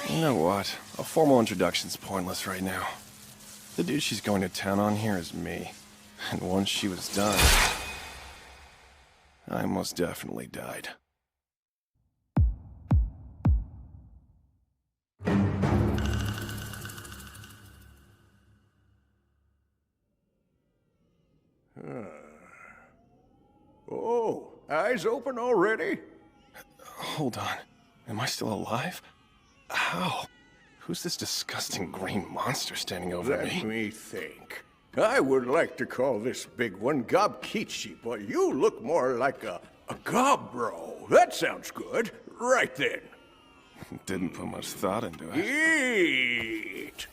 You know what? A formal introduction's pointless right now. The dude she's going to town on here is me. And once she was done, I most definitely died. Oh, eyes open already? Hold on. Am I still alive? How? Who's this disgusting green monster standing over me? Let me think. I would like to call this big one Gobkichi, but you look more like a Gobro. That sounds good. Right then. Didn't put much thought into it. Eat!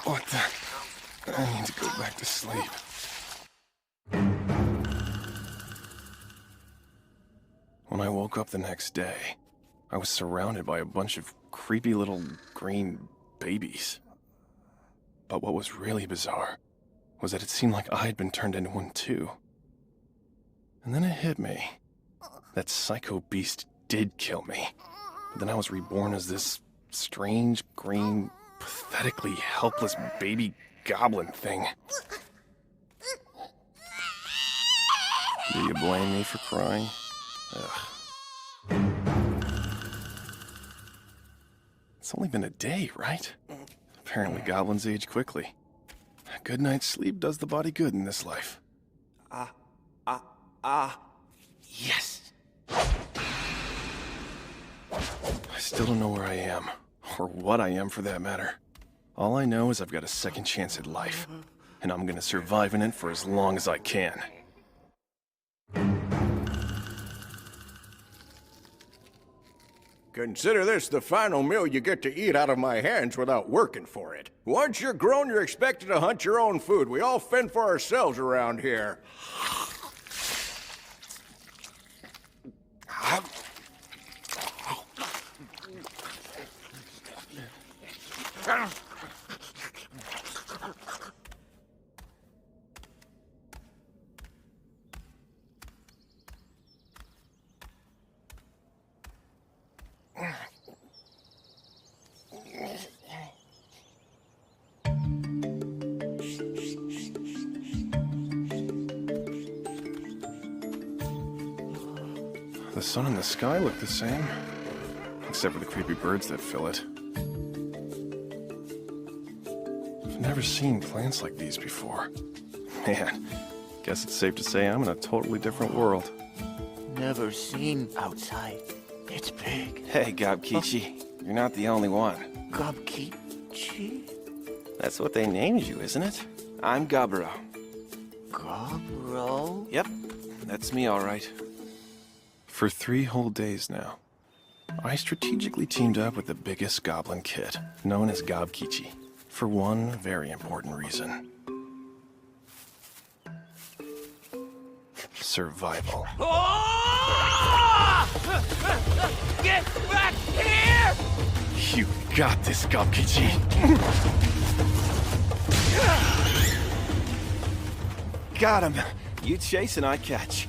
What the? I need to go back to sleep. When I woke up the next day, I was surrounded by a bunch of creepy little green babies. But what was really bizarre was that it seemed like I had been turned into one too. And then it hit me. That psycho beast did kill me. But then I was reborn as this strange, green, pathetically helpless baby goblin thing. Do you blame me for crying? Ugh. It's only been a day, right? Apparently goblins age quickly. A good night's sleep does the body good in this life. Yes. I still don't know where I am, or what I am for that matter. All I know is I've got a second chance at life, and I'm gonna survive in it for as long as I can. Consider this the final meal you get to eat out of my hands without working for it. Once you're grown, you're expected to hunt your own food. We all fend for ourselves around here. The sun and the sky look the same, except for the creepy birds that fill it. I've never seen plants like these before. Man, guess it's safe to say I'm in a totally different world. Never seen outside. It's big. Hey, Gobkichi, you're not the only one. Gobkichi? That's what they named you, isn't it? I'm Gobro. Gobro? Yep, that's me all right. For 3 whole days now, I strategically teamed up with the biggest goblin kid, known as Gobkichi, for one very important reason. Survival. Get back here! You got this, Gobkichi! Got him! You chase and I catch.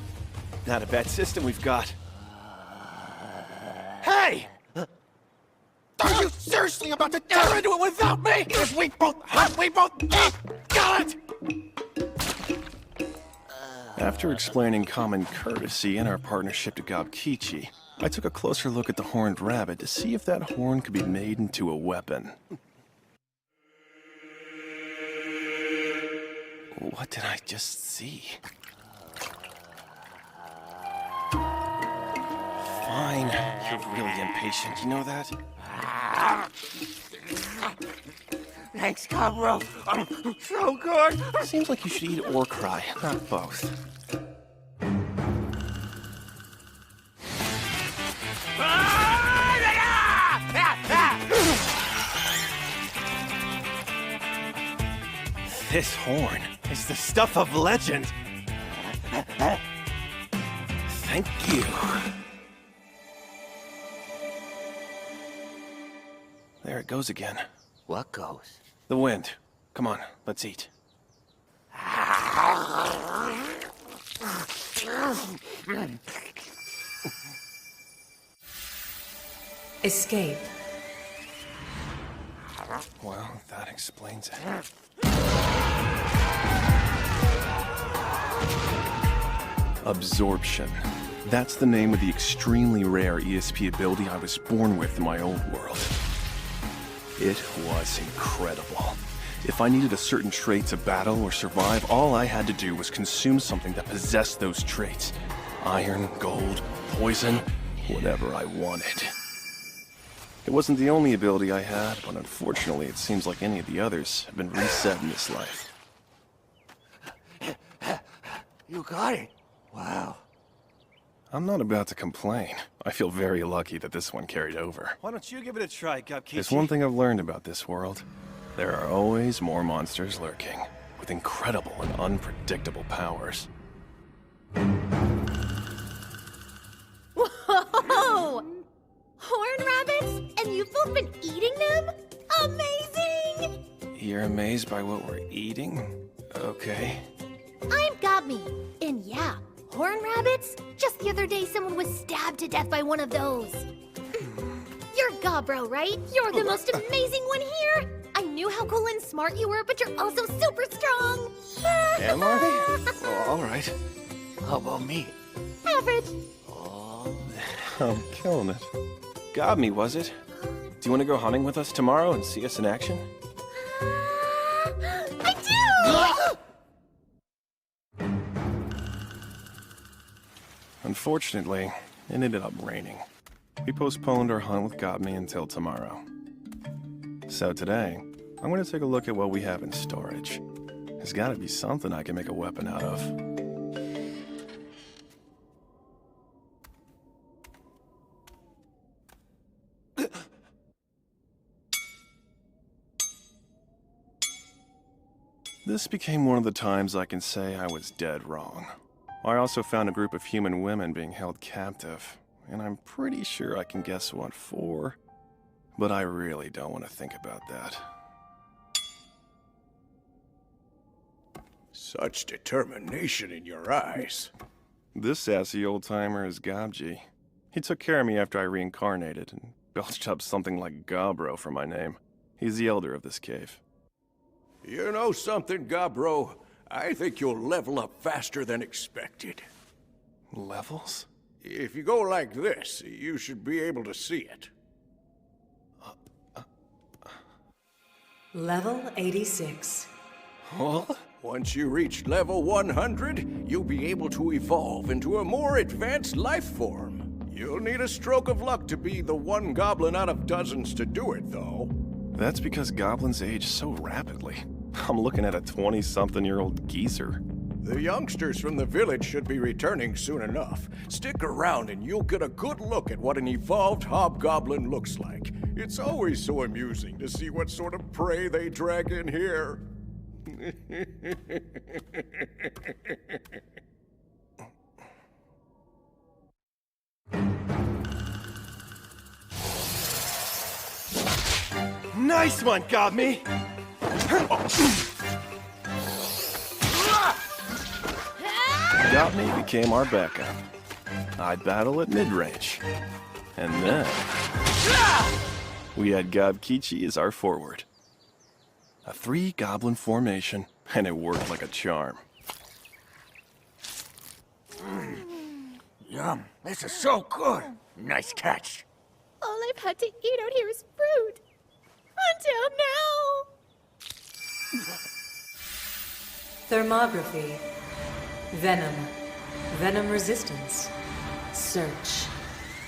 Not a bad system we've got. Hey! Are you seriously about to tear into it without me? If we both hunt, we both eat! Got it! After explaining common courtesy and our partnership to Gobkichi, I took a closer look at the horned rabbit to see if that horn could be made into a weapon. What did I just see? Fine, you're really impatient, you know that? Thanks, Gobro. So good. Seems like you should eat or cry, not both. This horn is the stuff of legend. Thank you. There it goes again. What goes? The wind. Come on, let's eat. Escape. Well, that explains it. Absorption. That's the name of the extremely rare ESP ability I was born with in my old world. It was incredible. If I needed a certain trait to battle or survive, all I had to do was consume something that possessed those traits. Iron, gold, poison, whatever I wanted. It wasn't the only ability I had, but unfortunately it seems like any of the others have been reset in this life. You got it. Wow. I'm not about to complain. I feel very lucky that this one carried over. Why don't you give it a try, Gobkichi? There's one thing I've learned about this world. There are always more monsters lurking, with incredible and unpredictable powers. Whoa! Horn rabbits? And you've both been eating them? Amazing! You're amazed by what we're eating? Okay. I'm Gobmi, and yeah, horn rabbits? Just the other day someone was stabbed to death by one of those. You're Gobro, right? You're the most amazing one here! I knew how cool and smart you were, but you're also super strong! Am I? Well, alright. How about me? Average. I'm killing it. Got me, was it? Do you want to go hunting with us tomorrow and see us in action? I do! Unfortunately, it ended up raining. We postponed our hunt with Gobmi until tomorrow. So today, I'm going to take a look at what we have in storage. There's got to be something I can make a weapon out of. This became one of the times I can say I was dead wrong. I also found a group of human women being held captive, and I'm pretty sure I can guess what for, but I really don't want to think about that. Such determination in your eyes. This sassy old-timer is Gobji. He took care of me after I reincarnated and belched up something like Gobro for my name. He's the elder of this cave. You know something, Gobro? I think you'll level up faster than expected. Levels? If you go like this, you should be able to see it. Level 86. What? Once you reach level 100, you'll be able to evolve into a more advanced life form. You'll need a stroke of luck to be the one goblin out of dozens to do it, though. That's because goblins age so rapidly. I'm looking at a 20-something-year-old geezer. The youngsters from the village should be returning soon enough. Stick around and you'll get a good look at what an evolved hobgoblin looks like. It's always so amusing to see what sort of prey they drag in here. Nice one, Gobmi! Gobmi became our backup. I'd battle at mid-range. And then we had Gobkichi as our forward. A 3-goblin formation, and it worked like a charm. Yum, this is so good. Nice catch. All I've had to eat out here is fruit. Until now! Thermography. Venom. Venom resistance. Search.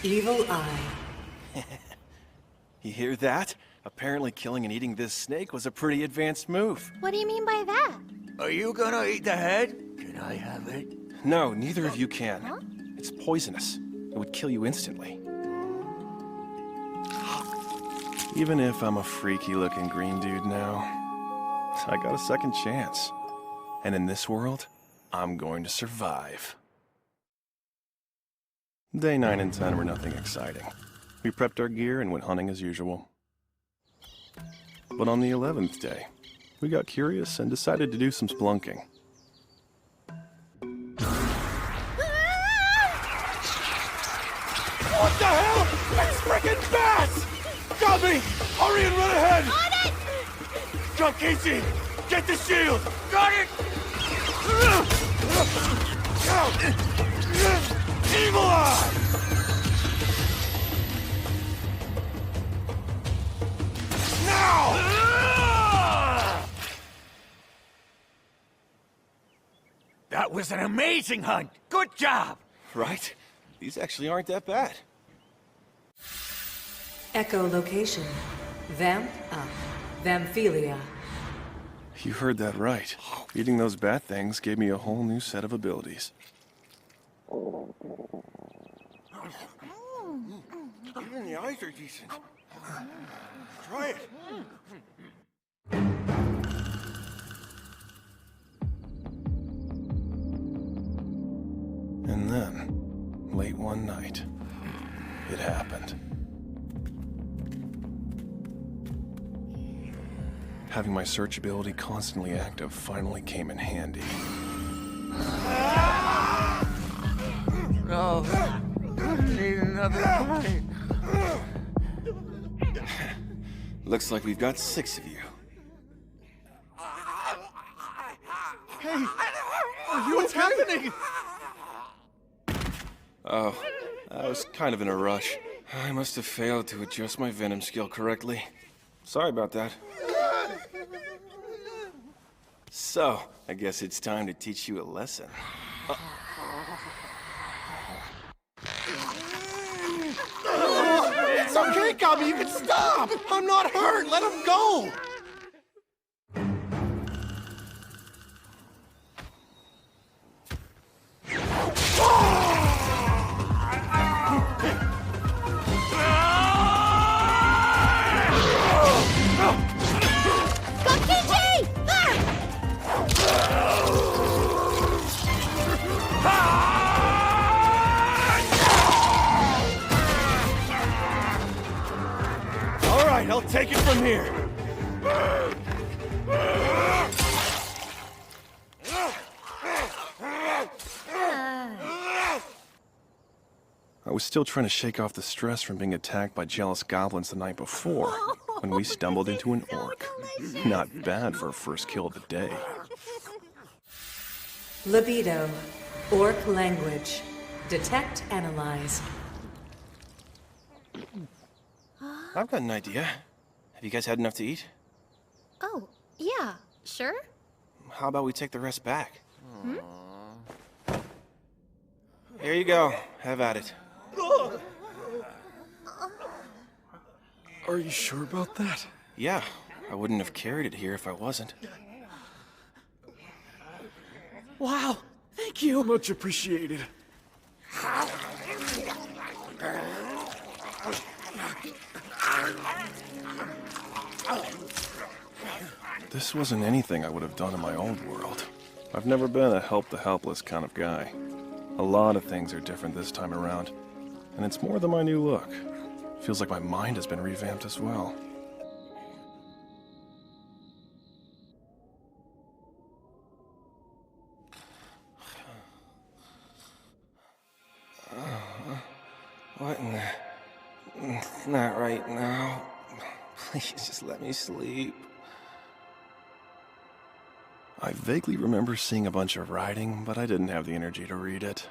Evil eye. You hear that? Apparently killing and eating this snake was a pretty advanced move. What do you mean by that? Are you gonna eat the head? Can I have it? No, neither of you can. It's poisonous. It would kill you instantly. Even if I'm a freaky-looking green dude now, I got a second chance. And in this world, I'm going to survive. Day 9 and 10 were nothing exciting. We prepped our gear and went hunting as usual. But on the 11th day, we got curious and decided to do some splunking. What the hell? It's frickin' Bass! Got me! Hurry and run ahead! On it! John Casey, get the shield! Got it! Evil Eye! Now! That was an amazing hunt! Good job! Right? These actually aren't that bad. Echolocation. Vamp up. Vamphilia. You heard that right. Eating those bat things gave me a whole new set of abilities. Even the eyes are decent. Try it. And then, late one night, it happened. Having my search ability constantly active finally came in handy. No. I need another bite. Looks like we've got 6 of you. What's happening? Oh, I was kind of in a rush. I must have failed to adjust my venom skill correctly. Sorry about that. So, I guess it's time to teach you a lesson. It's okay, Gobby, you can stop! I'm not hurt, let him go! Go, KG! All right, I'll take it from here. I was still trying to shake off the stress from being attacked by jealous goblins the night before when we stumbled into an orc. Not bad for a first kill of the day. Libido. Orc language. Detect, analyze. I've got an idea. Have you guys had enough to eat? Oh, yeah, sure. How about we take the rest back? Here you go. Have at it. Are you sure about that? Yeah, I wouldn't have carried it here if I wasn't. Wow, thank you. Much appreciated. This wasn't anything I would have done in my old world. I've never been a help the helpless kind of guy. A lot of things are different this time around, and it's more than my new look. Feels like my mind has been revamped as well. What in the... Not right now. Please just let me sleep. I vaguely remember seeing a bunch of writing, but I didn't have the energy to read it.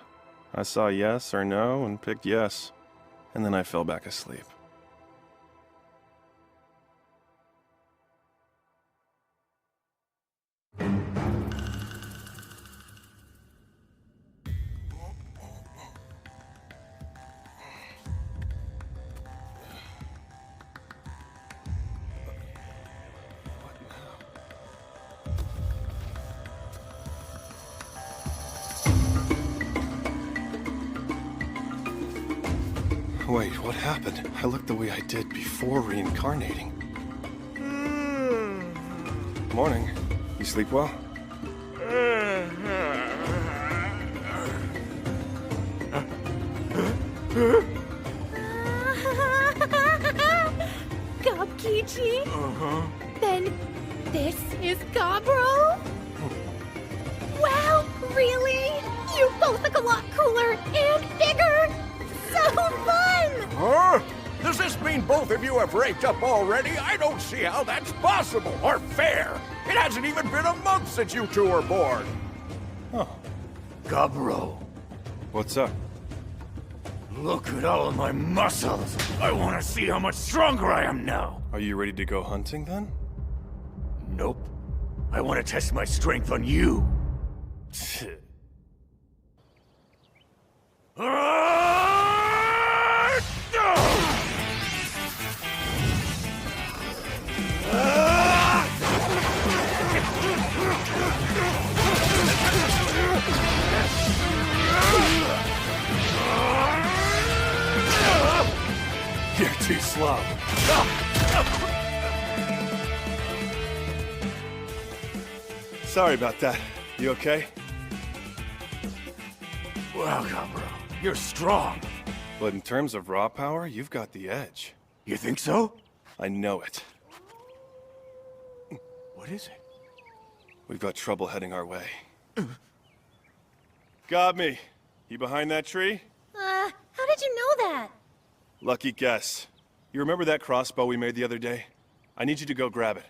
I saw yes or no and picked yes, and then I fell back asleep. Wait, what happened? I looked the way I did before reincarnating. Morning. You sleep well? Gobkiji? Then this is Gobro? Wow, really? You both look a lot cooler and bigger! So fun! both of you have raked up already, I don't see how that's possible or fair. It hasn't even been a month since you two were born. Huh. Gobro, What's up? look at all of my muscles. I want to see how much stronger I am now. Are you ready to go hunting then? Nope. I want to test my strength on you. You're too slow. Sorry about that. You okay? Wow, Gobro, you're strong. But in terms of raw power, you've got the edge. You think so? I know it. What is it? We've got trouble heading our way. Got me. You behind that tree? How did you know that? Lucky guess. You remember that crossbow we made the other day? I need you to go grab it.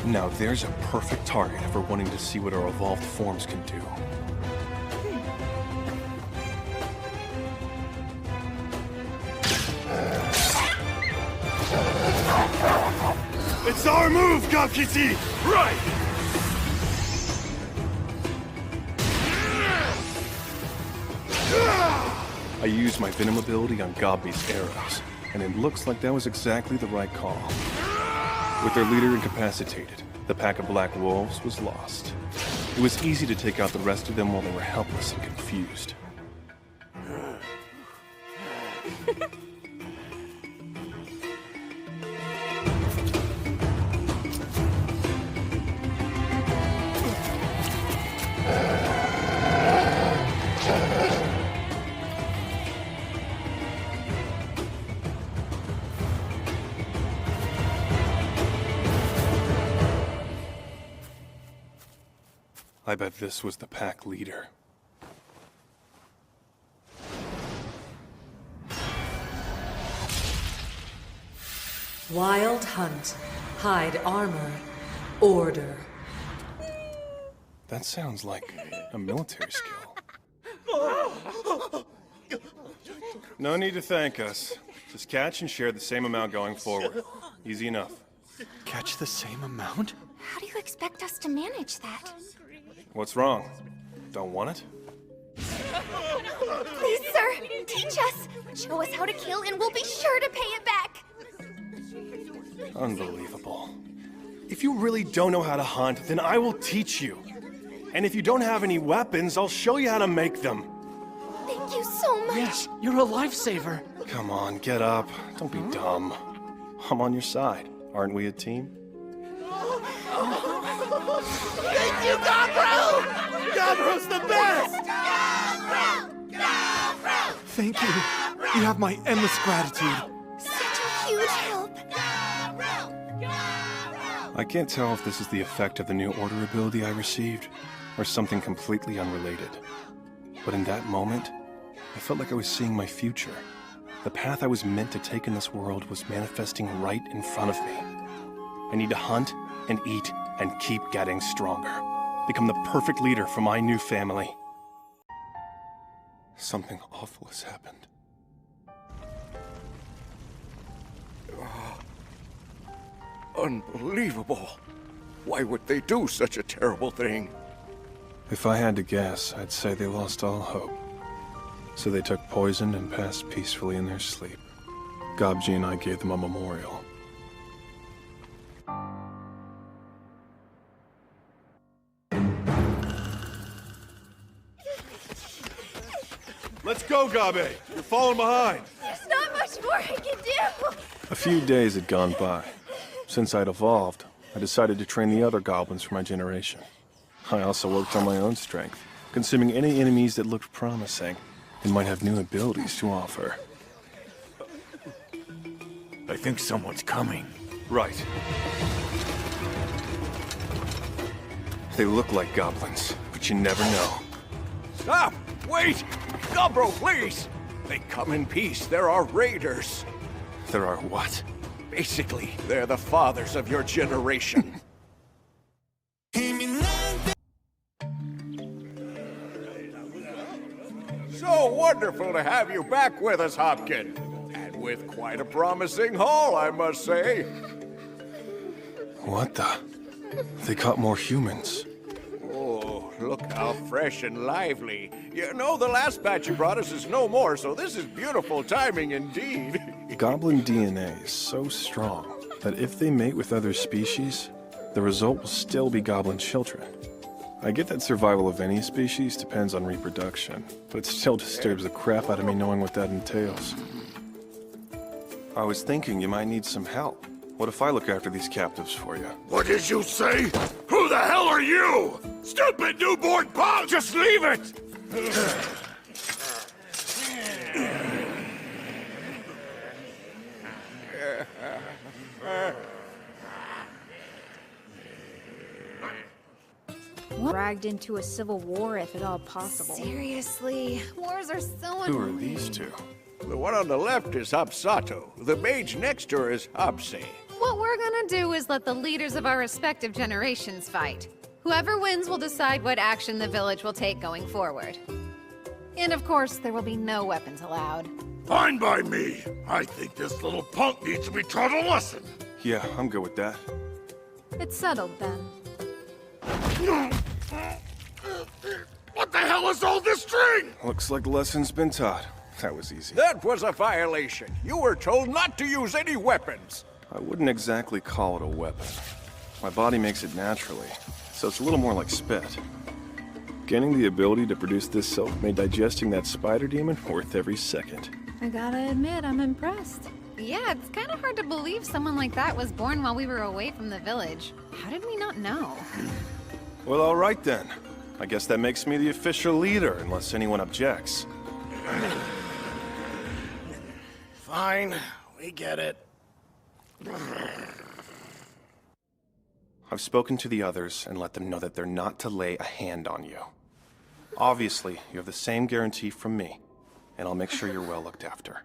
Now there's a perfect target if we're wanting to see what our evolved forms can do. It's our move, Gobkitty! Right! I used my Venom ability on Gobby's arrows, and it looks like that was exactly the right call. With their leader incapacitated, the pack of black wolves was lost. It was easy to take out the rest of them while they were helpless and confused. I bet this was the pack leader. Wild hunt. Hide armor. Order. That sounds like a military skill. No need to thank us. Just catch and share the same amount going forward. Easy enough. Catch the same amount? How do you expect us to manage that? What's wrong? Don't want it? Please, sir, teach us. Show us how to kill, and we'll be sure to pay it back. Unbelievable. If you really don't know how to hunt, then I will teach you. And if you don't have any weapons, I'll show you how to make them. Thank you so much. Yes, you're a lifesaver. Come on, get up. Don't be dumb. I'm on your side. Aren't we a team? Thank you, Gobro! Gobro's the best! Thank you. You have my endless gratitude. Such a huge help. I can't tell if this is the effect of the new order ability I received, or something completely unrelated. But in that moment, I felt like I was seeing my future. The path I was meant to take in this world was manifesting right in front of me. I need to hunt and eat and keep getting stronger. Become the perfect leader for my new family. Something awful has happened. Unbelievable. Why would they do such a terrible thing? If I had to guess, I'd say they lost all hope. So they took poison and passed peacefully in their sleep. Gobji and I gave them a memorial. Let's go, Gabe! You're falling behind! There's not much more I can do! A few days had gone by. Since I'd evolved, I decided to train the other goblins for my generation. I also worked on my own strength, consuming any enemies that looked promising and might have new abilities to offer. I think someone's coming. Right. They look like goblins, but you never know. Stop! Wait! Gobro, please! They come in peace. There are raiders. There are what? Basically, they're the fathers of your generation. So wonderful to have you back with us, Hopkins. And with quite a promising haul, I must say. What the? They caught more humans. Oh, look how fresh and lively. You know, the last batch you brought us is no more, so this is beautiful timing indeed. Goblin DNA is so strong that if they mate with other species, the result will still be goblin children. I get that survival of any species depends on reproduction, but it still disturbs the crap out of me knowing what that entails. I was thinking you might need some help. What if I look after these captives for you? What did you say? Who the hell are you? Stupid newborn punk! Just leave it! Dragged into a civil war if at all possible. Seriously, wars are so Who are annoying. these two? The one on the left is Hapsato. The mage next to her is Hapse. What we're gonna do is let the leaders of our respective generations fight. Whoever wins will decide what action the village will take going forward. And of course, there will be no weapons allowed. Fine by me. I think this little punk needs to be taught a lesson. Yeah, I'm good with that. It's settled then. What the hell is all this string? Looks like the lesson's been taught. That was easy. That was a violation. You were told not to use any weapons. I wouldn't exactly call it a weapon. My body makes it naturally, so it's a little more like spit. Gaining the ability to produce this soap made digesting that spider demon worth every second. I gotta admit, I'm impressed. Yeah, it's kind of hard to believe someone like that was born while we were away from the village. How did we not know? Well, all right then. I guess that makes me the official leader, unless anyone objects. Fine, we get it. I've spoken to the others and let them know that they're not to lay a hand on you. Obviously, you have the same guarantee from me, and I'll make sure you're well looked after.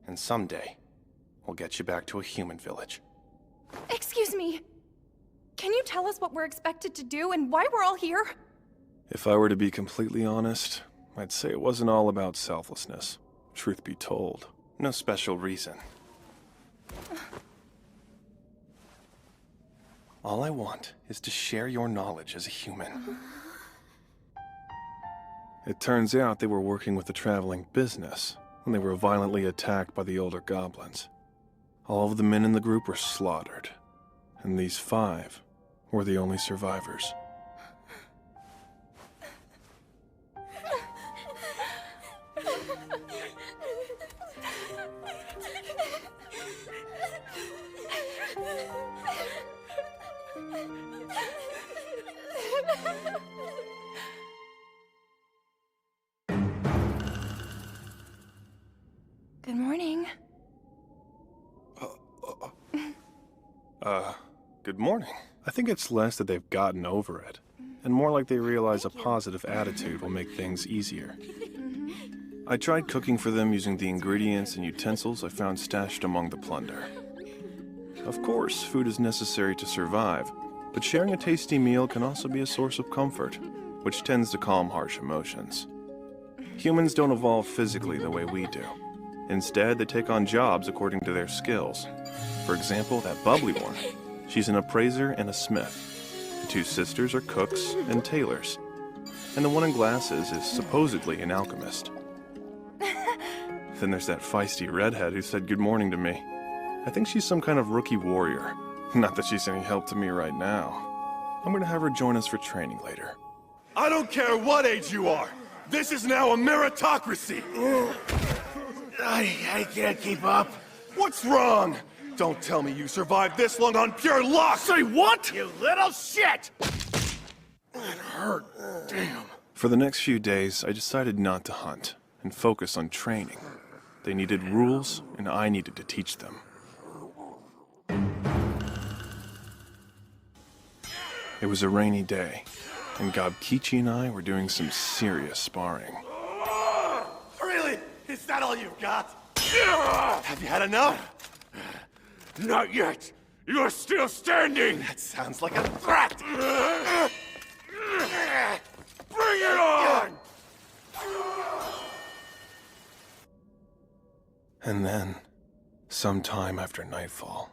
And someday, we'll get you back to a human village. Excuse me. Can you tell us what we're expected to do and why we're all here? If I were to be completely honest, I'd say it wasn't all about selflessness. Truth be told, no special reason. All I want is to share your knowledge as a human. It turns out they were working with a traveling business when they were violently attacked by the older goblins. All of the men in the group were slaughtered, and these 5 were the only survivors. Good morning. Good morning. I think it's less that they've gotten over it, and more like they realize a positive attitude will make things easier. I tried cooking for them using the ingredients and utensils I found stashed among the plunder. Of course, food is necessary to survive, but sharing a tasty meal can also be a source of comfort, which tends to calm harsh emotions. Humans don't evolve physically the way we do. Instead, they take on jobs according to their skills. For example, that bubbly one. She's an appraiser and a smith. The 2 sisters are cooks and tailors. And the one in glasses is supposedly an alchemist. Then there's that feisty redhead who said good morning to me. I think she's some kind of rookie warrior. Not that she's any help to me right now. I'm gonna have her join us for training later. I don't care what age you are! This is now a meritocracy! I can't keep up. What's wrong? Don't tell me you survived this long on pure luck! Say what? You little shit! That hurt. Damn. For the next few days, I decided not to hunt and focus on training. They needed rules, and I needed to teach them. It was a rainy day, and Gobkichi and I were doing some serious sparring. Really? Is that all you've got? Have you had enough? Not yet. You're still standing. That sounds like a threat! Bring it on! And then, sometime after nightfall,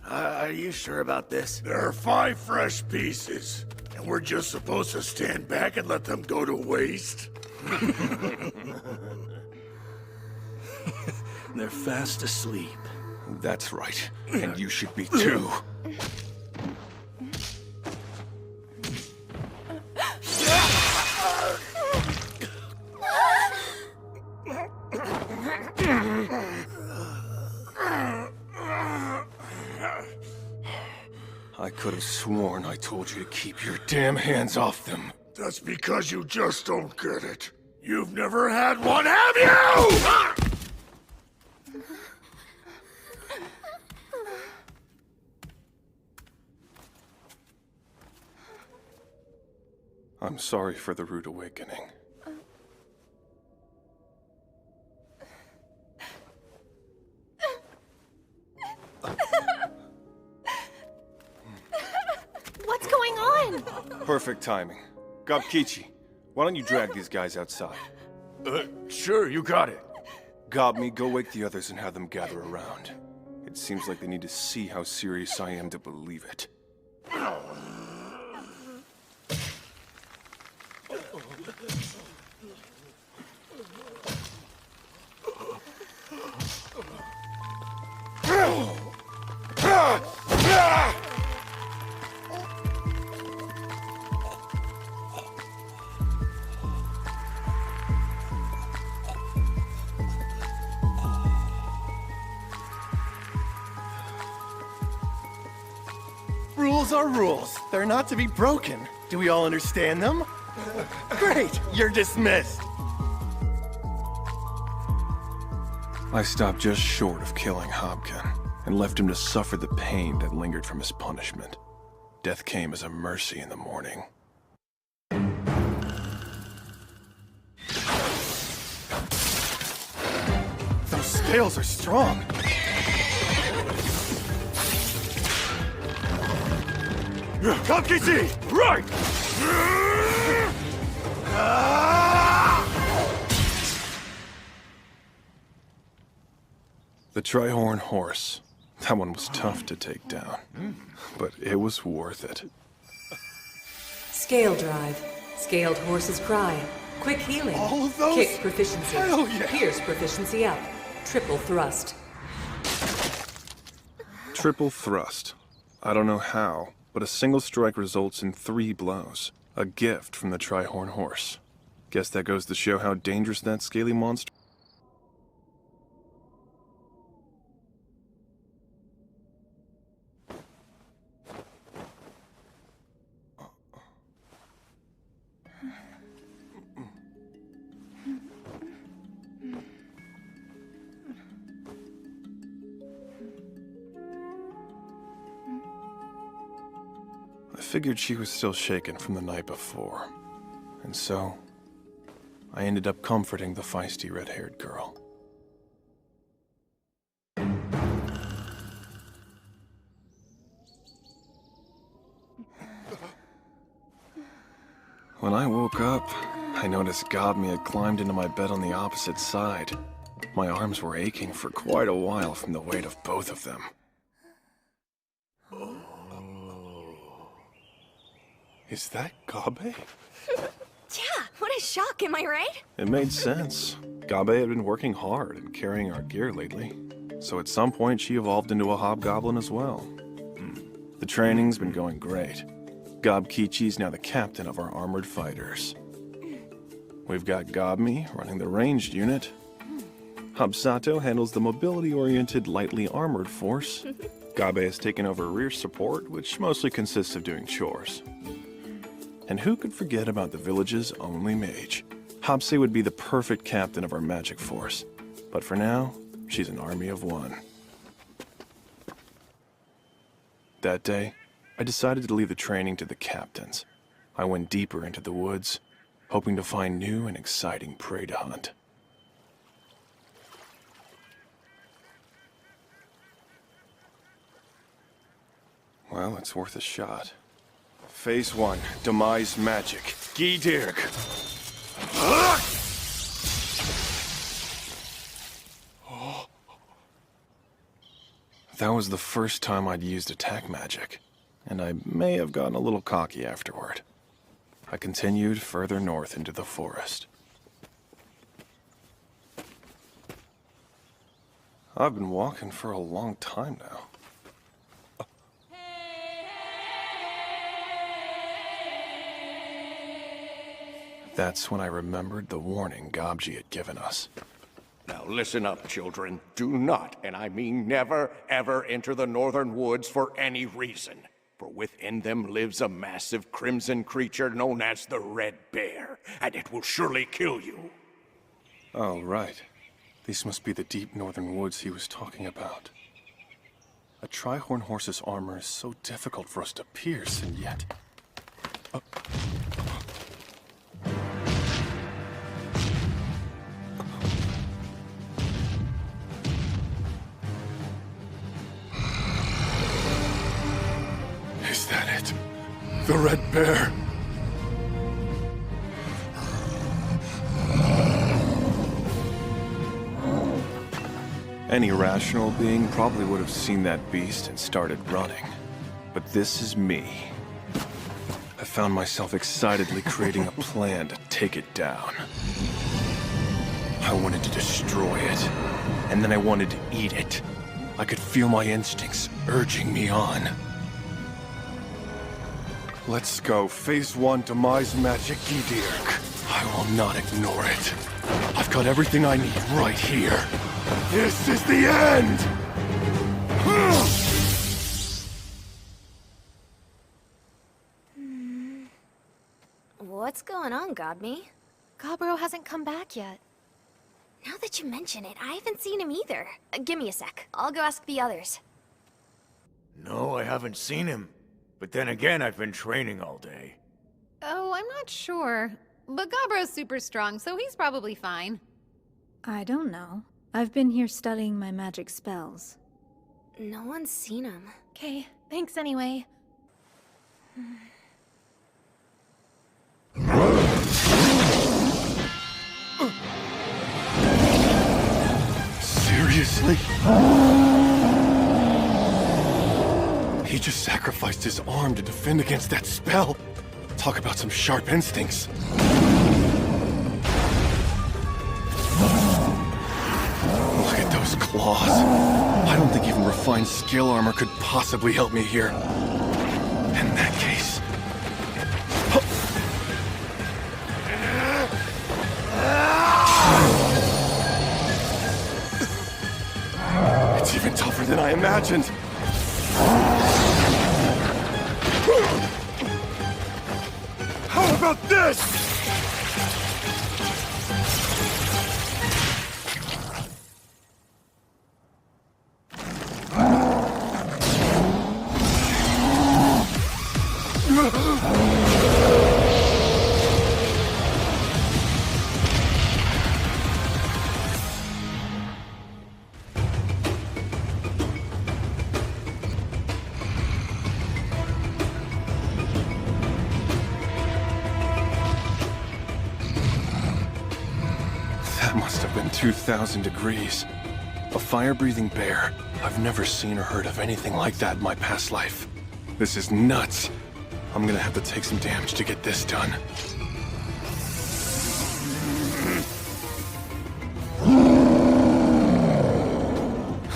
Are you sure about this? There are 5 fresh pieces, and we're just supposed to stand back and let them go to waste? They're fast asleep. that's right, and you should be too. I could have sworn I told you to keep your damn hands off them. That's because you just don't get it. You've never had one, have you? I'm sorry for the rude awakening. What's going on? Perfect timing. Gobkichi, why don't you drag these guys outside? Sure, you got it. Gobmi, go wake the others and have them gather around. It seems like they need to see how serious I am to believe it. Rules are rules. They're not to be broken. Do we all understand them? Great, you're dismissed. I stopped just short of killing Hobkin, and left him to suffer the pain that lingered from his punishment. Death came as a mercy in the morning. Those scales are strong. Gobkichi, right! The Trihorn horse. That one was tough to take down, but it was worth it. Scale drive. Scaled horse's cry. Quick healing. All of those? Kick proficiency. Hell yeah. Pierce proficiency up. Triple thrust. Triple thrust. I don't know how, but a single strike results in 3 blows. A gift from the Trihorn horse. Guess that goes to show how dangerous that scaly monster. I figured she was still shaken from the night before, and so I ended up comforting the feisty red-haired girl. When I woke up, I noticed Gobmi had climbed into my bed on the opposite side. My arms were aching for quite a while from the weight of both of them. Is that Gabe? Yeah, what a shock, am I right? It made sense. Gabe had been working hard and carrying our gear lately, so at some point she evolved into a hobgoblin as well. The training's been going great. Gob Kichi's now the captain of our armored fighters. We've got Gobmi running the ranged unit. Habsato handles the mobility-oriented, lightly armored force. Gabe has taken over rear support, which mostly consists of doing chores. And who could forget about the village's only mage? Hapse would be the perfect captain of our magic force. But for now, she's an army of one. That day, I decided to leave the training to the captains. I went deeper into the woods, hoping to find new and exciting prey to hunt. Well, it's worth a shot. Phase 1, Demise Magic. Gidirg. That was the first time I'd used attack magic, and I may have gotten a little cocky afterward. I continued further north into the forest. I've been walking for a long time now. That's when I remembered the warning Gobji had given us. Now listen up, children. Do not, and I mean never, ever enter the northern woods for any reason. For within them lives a massive crimson creature known as the Red Bear, and it will surely kill you. Oh, right. These must be the deep northern woods he was talking about. A Trihorn horse's armor is so difficult for us to pierce, and yet... Is that it? The Red Bear? Any rational being probably would have seen that beast and started running. But this is me. I found myself excitedly creating a plan to take it down. I wanted to destroy it, and then I wanted to eat it. I could feel my instincts urging me on. Let's go. Phase 1, Demise Magic Gidirg. I will not ignore it. I've got everything I need right here. This is the end! What's going on, Godme? Gobro hasn't come back yet. Now that you mention it, I haven't seen him either. Give me a sec. I'll go ask the others. No, I haven't seen him. But then again, I've been training all day. Oh, I'm not sure. But Gabro's super strong, so he's probably fine. I don't know. I've been here studying my magic spells. No one's seen him. Okay, thanks anyway. Seriously? He just sacrificed his arm to defend against that spell. Talk about some sharp instincts. Look at those claws. I don't think even refined skill armor could possibly help me here. In that case... It's even tougher than I imagined. How about this? That must have been 2,000 degrees. A fire-breathing bear. I've never seen or heard of anything like that in my past life. This is nuts. I'm gonna have to take some damage to get this done.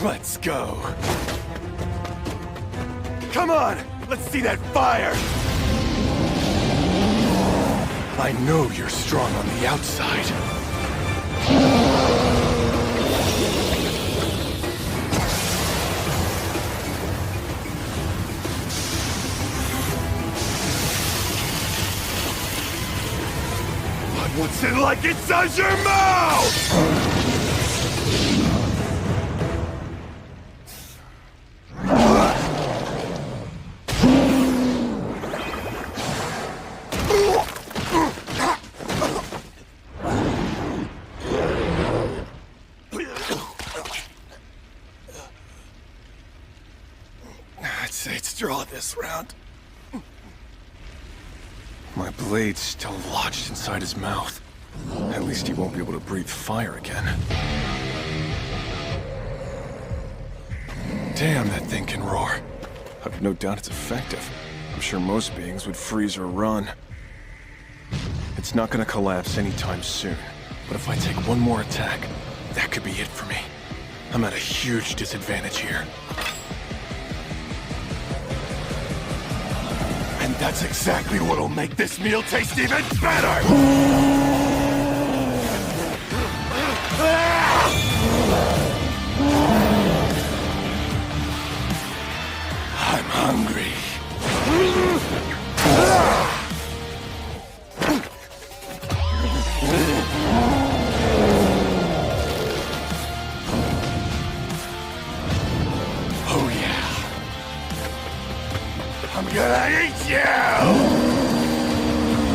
Let's go. Come on! Let's see that fire! I know you're strong on the outside. But what's it like inside your mouth? I'd say it's draw this round. My blade's still lodged inside his mouth. At least he won't be able to breathe fire again. Damn, that thing can roar. I've no doubt it's effective. I'm sure most beings would freeze or run. It's not gonna collapse anytime soon. But if I take one more attack, that could be it for me. I'm at a huge disadvantage here. And that's exactly what'll make this meal taste even better! I'm hungry. Oh yeah. I'm gonna eat you!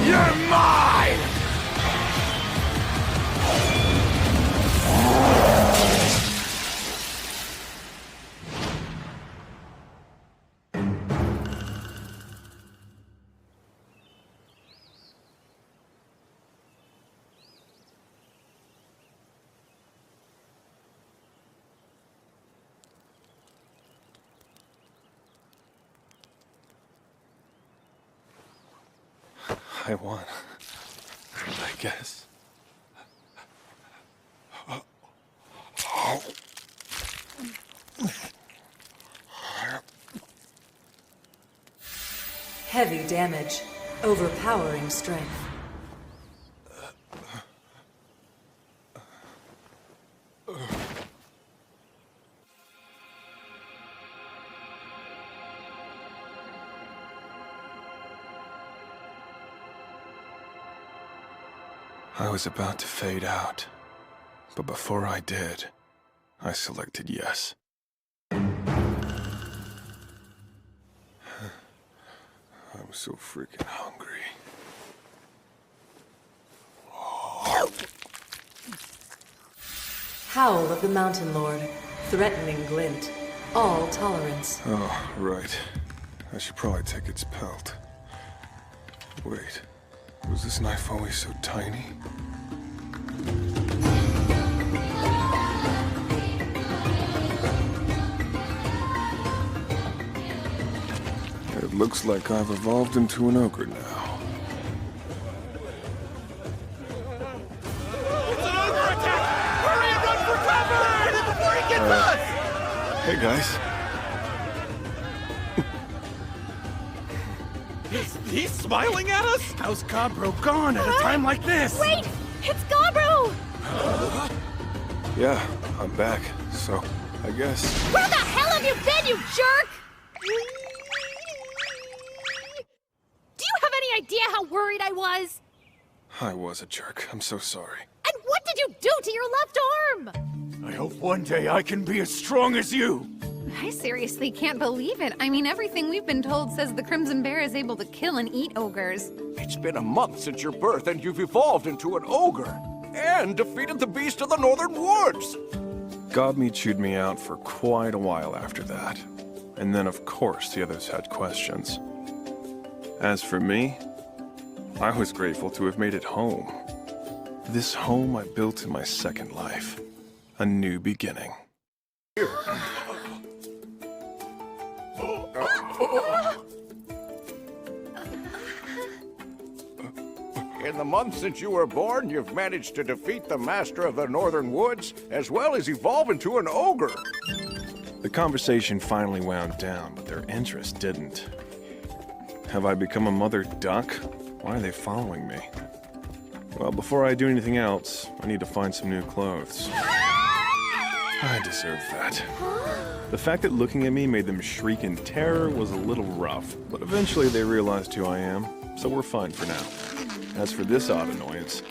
You're mine! I won. I guess. Heavy damage. Overpowering strength. I was about to fade out, but before I did, I selected yes. I'm so freaking hungry. Howl of the Mountain Lord. Threatening glint. All tolerance. Oh, right. I should probably take its pelt. Wait, was this knife always so tiny? It looks like I've evolved into an ogre now. It's an ogre attack! Hurry and run for cover! Before he gets us! Hey guys. He's smiling at us? How's Gobro gone at a time like this? Wait! It's Gobro! Yeah, I'm back, so I guess. Where the hell have you been, you jerk? Do you have any idea how worried I was? I was a jerk. I'm so sorry. And what did you do to your left arm? I hope one day I can be as strong as you. I seriously can't believe it. I mean, everything we've been told says the Crimson Bear is able to kill and eat ogres. It's been a month since your birth, and you've evolved into an ogre. And defeated the beast of the Northern Woods. Gobme chewed me out for quite a while after that. And then, of course, the others had questions. As for me, I was grateful to have made it home. This home I built in my second life. A new beginning. In the month since you were born, you've managed to defeat the Master of the Northern Woods, as well as evolve into an ogre. The conversation finally wound down, but their interest didn't. Have I become a mother duck? Why are they following me? Well, before I do anything else, I need to find some new clothes. I deserve that. The fact that looking at me made them shriek in terror was a little rough, but eventually they realized who I am, so we're fine for now. As for this odd annoyance,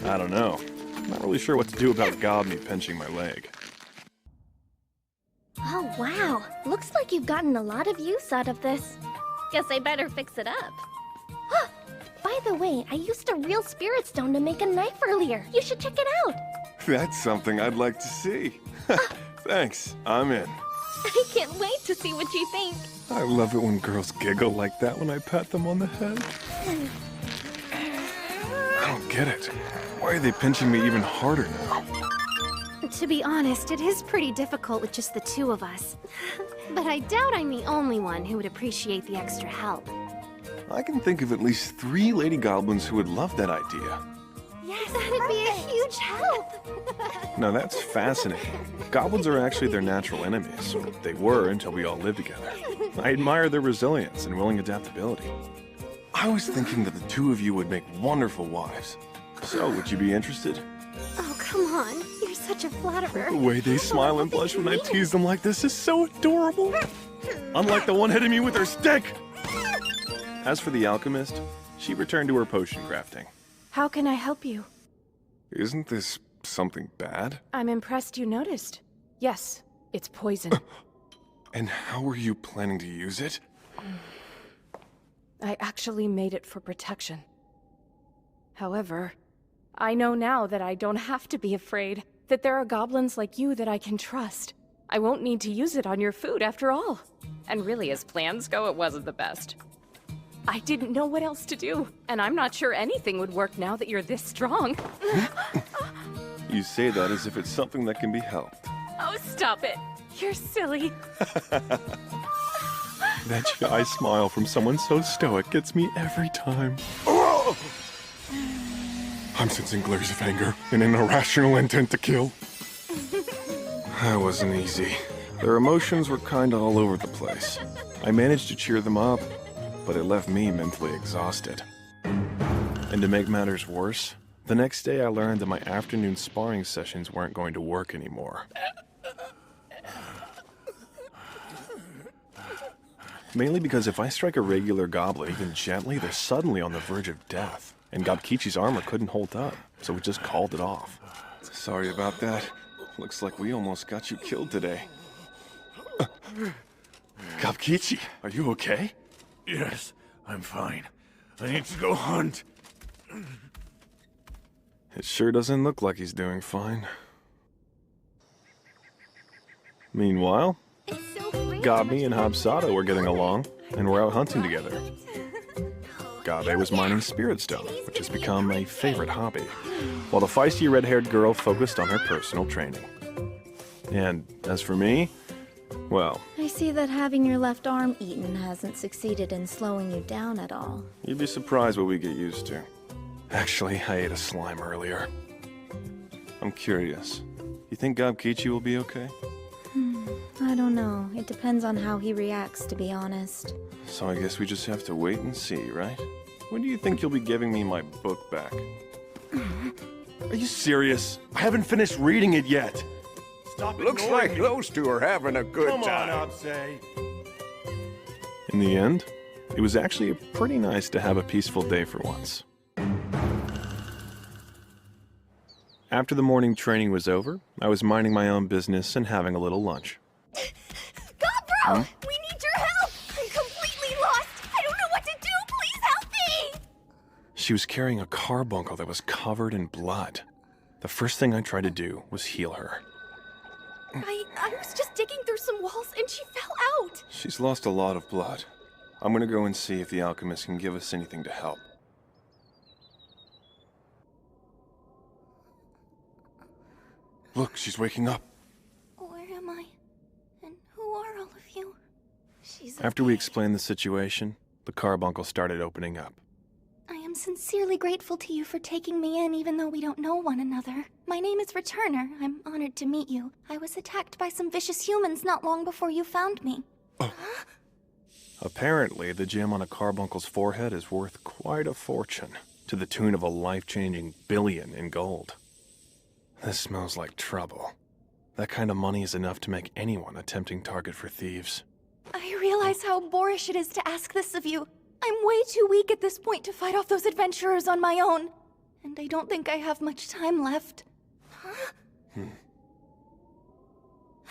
I don't know. I'm not really sure what to do about Gobby pinching my leg. Oh, wow. Looks like you've gotten a lot of use out of this. Guess I better fix it up. By the way, I used a real spirit stone to make a knife earlier. You should check it out. That's something I'd like to see. Thanks, I'm in. I can't wait to see what you think. I love it when girls giggle like that when I pat them on the head. I don't get it. Why are they pinching me even harder now? To be honest, it is pretty difficult with just the two of us. But I doubt I'm the only one who would appreciate the extra help. I can think of at least 3 lady goblins who would love that idea. Yes, that'd be a huge help. Now that's fascinating. Goblins are actually their natural enemies. They were until we all lived together. I admire their resilience and willing adaptability. I was thinking that the two of you would make wonderful wives. So, would you be interested? Oh, come on. You're such a flatterer. The way they smile and blush when I tease them like this is so adorable. Unlike the one hitting me with her stick. As for the alchemist, she returned to her potion crafting. How can I help you? Isn't this something bad? I'm impressed you noticed. Yes, it's poison. And how were you planning to use it? I actually made it for protection. However, I know now that I don't have to be afraid, that there are goblins like you that I can trust. I won't need to use it on your food after all. And really, as plans go, it wasn't the best. I didn't know what else to do, and I'm not sure anything would work now that you're this strong. You say that as if it's something that can be helped. Oh, stop it. You're silly. That shy smile from someone so stoic gets me every time. I'm sensing glares of anger and an irrational intent to kill. That wasn't easy. Their emotions were kinda all over the place. I managed to cheer them up, but it left me mentally exhausted. And to make matters worse, the next day I learned that my afternoon sparring sessions weren't going to work anymore. Mainly because if I strike a regular goblin even gently, they're suddenly on the verge of death. And Gobkichi's armor couldn't hold up, so we just called it off. Sorry about that. Looks like we almost got you killed today. Gobkichi, are you okay? Yes, I'm fine. I need to go hunt. It sure doesn't look like he's doing fine. Meanwhile, Gabi and Habsado were getting along, and were out hunting together. Gabe was mining spirit stone, which has become a favorite hobby, while the feisty red-haired girl focused on her personal training. And as for me, well... I see that having your left arm eaten hasn't succeeded in slowing you down at all. You'd be surprised what we get used to. Actually, I ate a slime earlier. I'm curious. You think Gobkichi will be okay? I don't know. It depends on how he reacts, to be honest. So I guess we just have to wait and see, right? When do you think you'll be giving me my book back? Are you serious? I haven't finished reading it yet. Stop Looks like those two are having a good time. In the end, it was actually pretty nice to have a peaceful day for once. After the morning training was over, I was minding my own business and having a little lunch. Gobro! We need your help! I'm completely lost! I don't know what to do! Please help me! She was carrying a carbuncle that was covered in blood. The first thing I tried to do was heal her. I was just digging through some walls and she fell out! She's lost a lot of blood. I'm gonna go and see if the alchemist can give us anything to help. Look, she's waking up. Where am I? And who are all of you? After we explained the situation, the carbuncle started opening up. I am sincerely grateful to you for taking me in even though we don't know one another. My name is Returner. I'm honored to meet you. I was attacked by some vicious humans not long before you found me. Apparently, the gem on a carbuncle's forehead is worth quite a fortune, to the tune of a life-changing billion in gold. This smells like trouble. That kind of money is enough to make anyone a tempting target for thieves. I realize how boorish it is to ask this of you. I'm way too weak at this point to fight off those adventurers on my own. And I don't think I have much time left.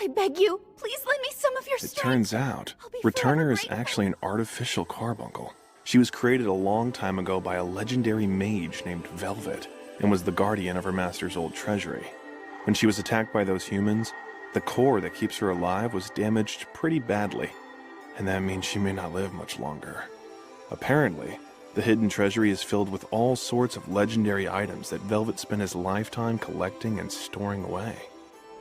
I beg you, please lend me some of your strength. It turns out, Returner is actually an artificial carbuncle. She was created a long time ago by a legendary mage named Velvet, and was the guardian of her master's old treasury. When she was attacked by those humans, the core that keeps her alive was damaged pretty badly, and that means she may not live much longer. Apparently, the hidden treasury is filled with all sorts of legendary items that Velvet spent his lifetime collecting and storing away.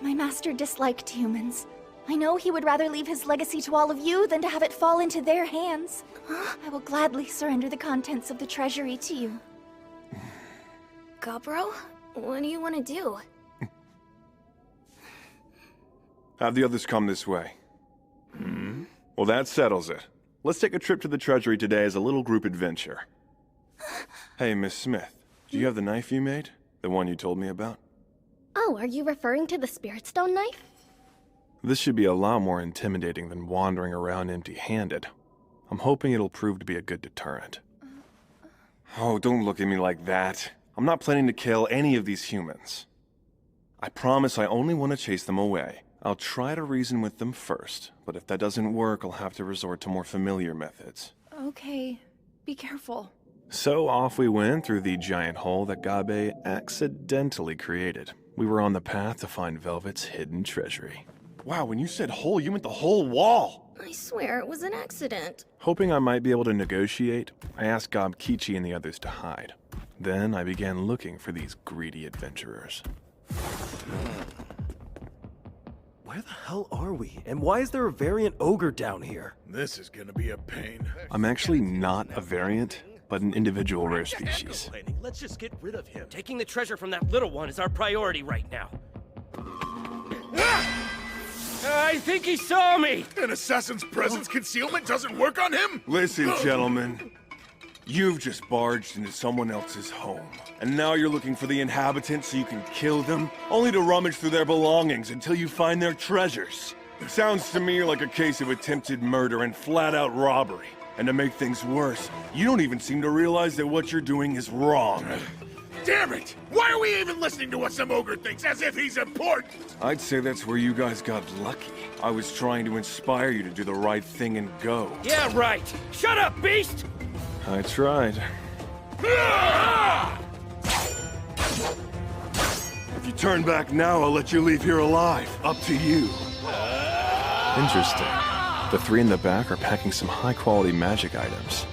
My master disliked humans. I know he would rather leave his legacy to all of you than to have it fall into their hands. I will gladly surrender the contents of the treasury to you. Gobro, what do you want to do? Have the others come this way. Well, that settles it. Let's take a trip to the treasury today as a little group adventure. Hey, Miss Smith, do you have the knife you made? The one you told me about? Oh, are you referring to the Spirit Stone knife? This should be a lot more intimidating than wandering around empty-handed. I'm hoping it'll prove to be a good deterrent. Oh, don't look at me like that. I'm not planning to kill any of these humans. I promise I only want to chase them away. I'll try to reason with them first, but if that doesn't work, I'll have to resort to more familiar methods. Okay, be careful. So off we went through the giant hole that Gabe accidentally created. We were on the path to find Velvet's hidden treasury. Wow, when you said hole, you meant the whole wall! I swear it was an accident. Hoping I might be able to negotiate, I asked Gob Kichi and the others to hide. Then I began looking for these greedy adventurers. Where the hell are we? And why is there a variant ogre down here? This is gonna be a pain. I'm actually not a variant, but an individual rare species. Let's just get rid of him. Taking the treasure from that little one is our priority right now. I think he saw me! An assassin's presence concealment doesn't work on him? Listen, gentlemen. You've just barged into someone else's home. And now you're looking for the inhabitants so you can kill them, only to rummage through their belongings until you find their treasures. Sounds to me like a case of attempted murder and flat-out robbery. And to make things worse, you don't even seem to realize that what you're doing is wrong. Damn it! Why are we even listening to what some ogre thinks, as if he's important? I'd say that's where you guys got lucky. I was trying to inspire you to do the right thing and go. Yeah, right! Shut up, beast! I tried. If you turn back now, I'll let you leave here alive. Up to you. Interesting. The three in the back are packing some high-quality magic items.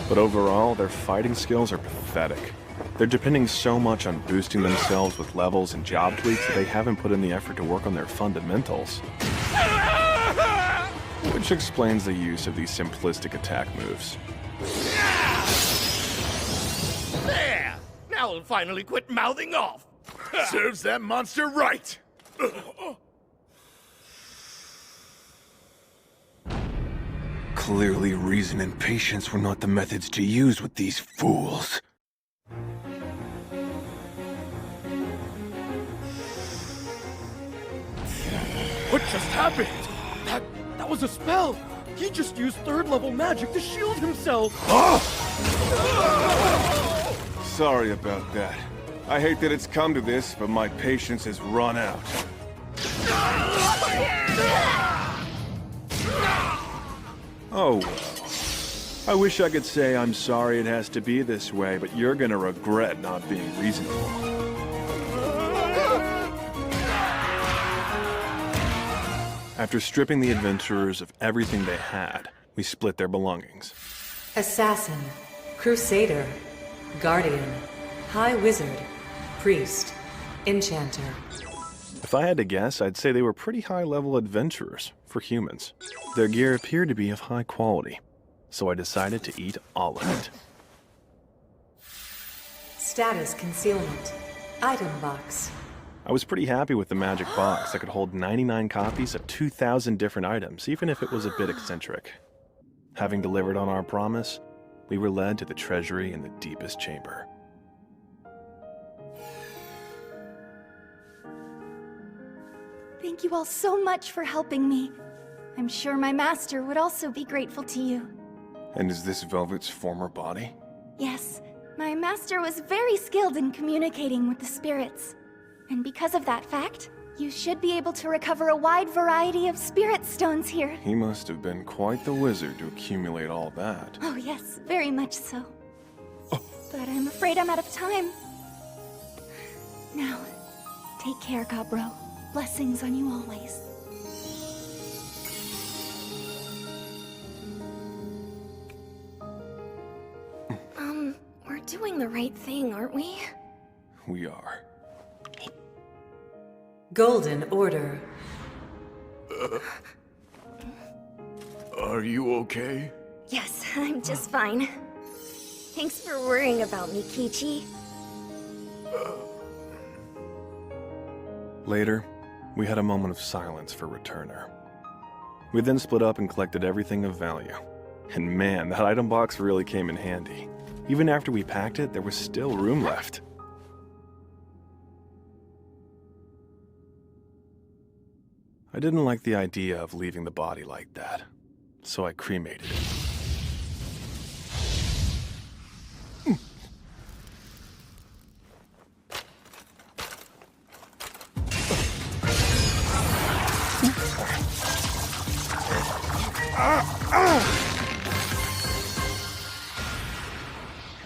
But overall, their fighting skills are pathetic. They're depending so much on boosting themselves with levels and job tweaks that they haven't put in the effort to work on their fundamentals. Which explains the use of these simplistic attack moves. There! Now he'll finally quit mouthing off. Serves that monster right. Clearly, reason and patience were not the methods to use with these fools. What just happened? That was a spell! He just used third-level magic to shield himself! Sorry about that. I hate that it's come to this, but my patience has run out. Oh well. I wish I could say I'm sorry it has to be this way, but you're gonna regret not being reasonable. After stripping the adventurers of everything they had, we split their belongings. Assassin, Crusader, Guardian, High Wizard, Priest, Enchanter. If I had to guess, I'd say they were pretty high-level adventurers for humans. Their gear appeared to be of high quality, so I decided to eat all of it. Status Concealment. Item Box. I was pretty happy with the magic box that could hold 99 copies of 2,000 different items, even if it was a bit eccentric. Having delivered on our promise, we were led to the treasury in the deepest chamber. Thank you all so much for helping me. I'm sure my master would also be grateful to you. And is this Velvet's former body? Yes, my master was very skilled in communicating with the spirits. And because of that fact, you should be able to recover a wide variety of spirit stones here. He must have been quite the wizard to accumulate all that. Oh yes, very much so. But I'm afraid I'm out of time. Now, take care, Gobro. Blessings on you always. We're doing the right thing, aren't we? We are. Golden Order. Are you okay? Yes, I'm just fine. Thanks for worrying about me, Kichi. Later, we had a moment of silence for Returner. We then split up and collected everything of value. And man, that item box really came in handy. Even after we packed it, there was still room left. I didn't like the idea of leaving the body like that, so I cremated it.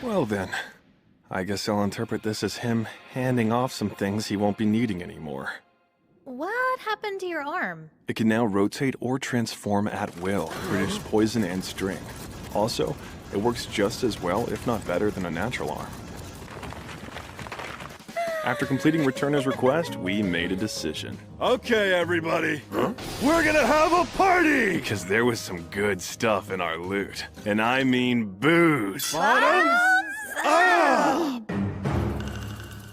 Well then, I guess I'll interpret this as him handing off some things he won't be needing anymore. What happened to your arm? It can now rotate or transform at will, produce poison and sting. Also, it works just as well, if not better, than a natural arm. After completing Returner's request, we made a decision. Okay, everybody. We're gonna have a party! Because there was some good stuff in our loot. And I mean booze.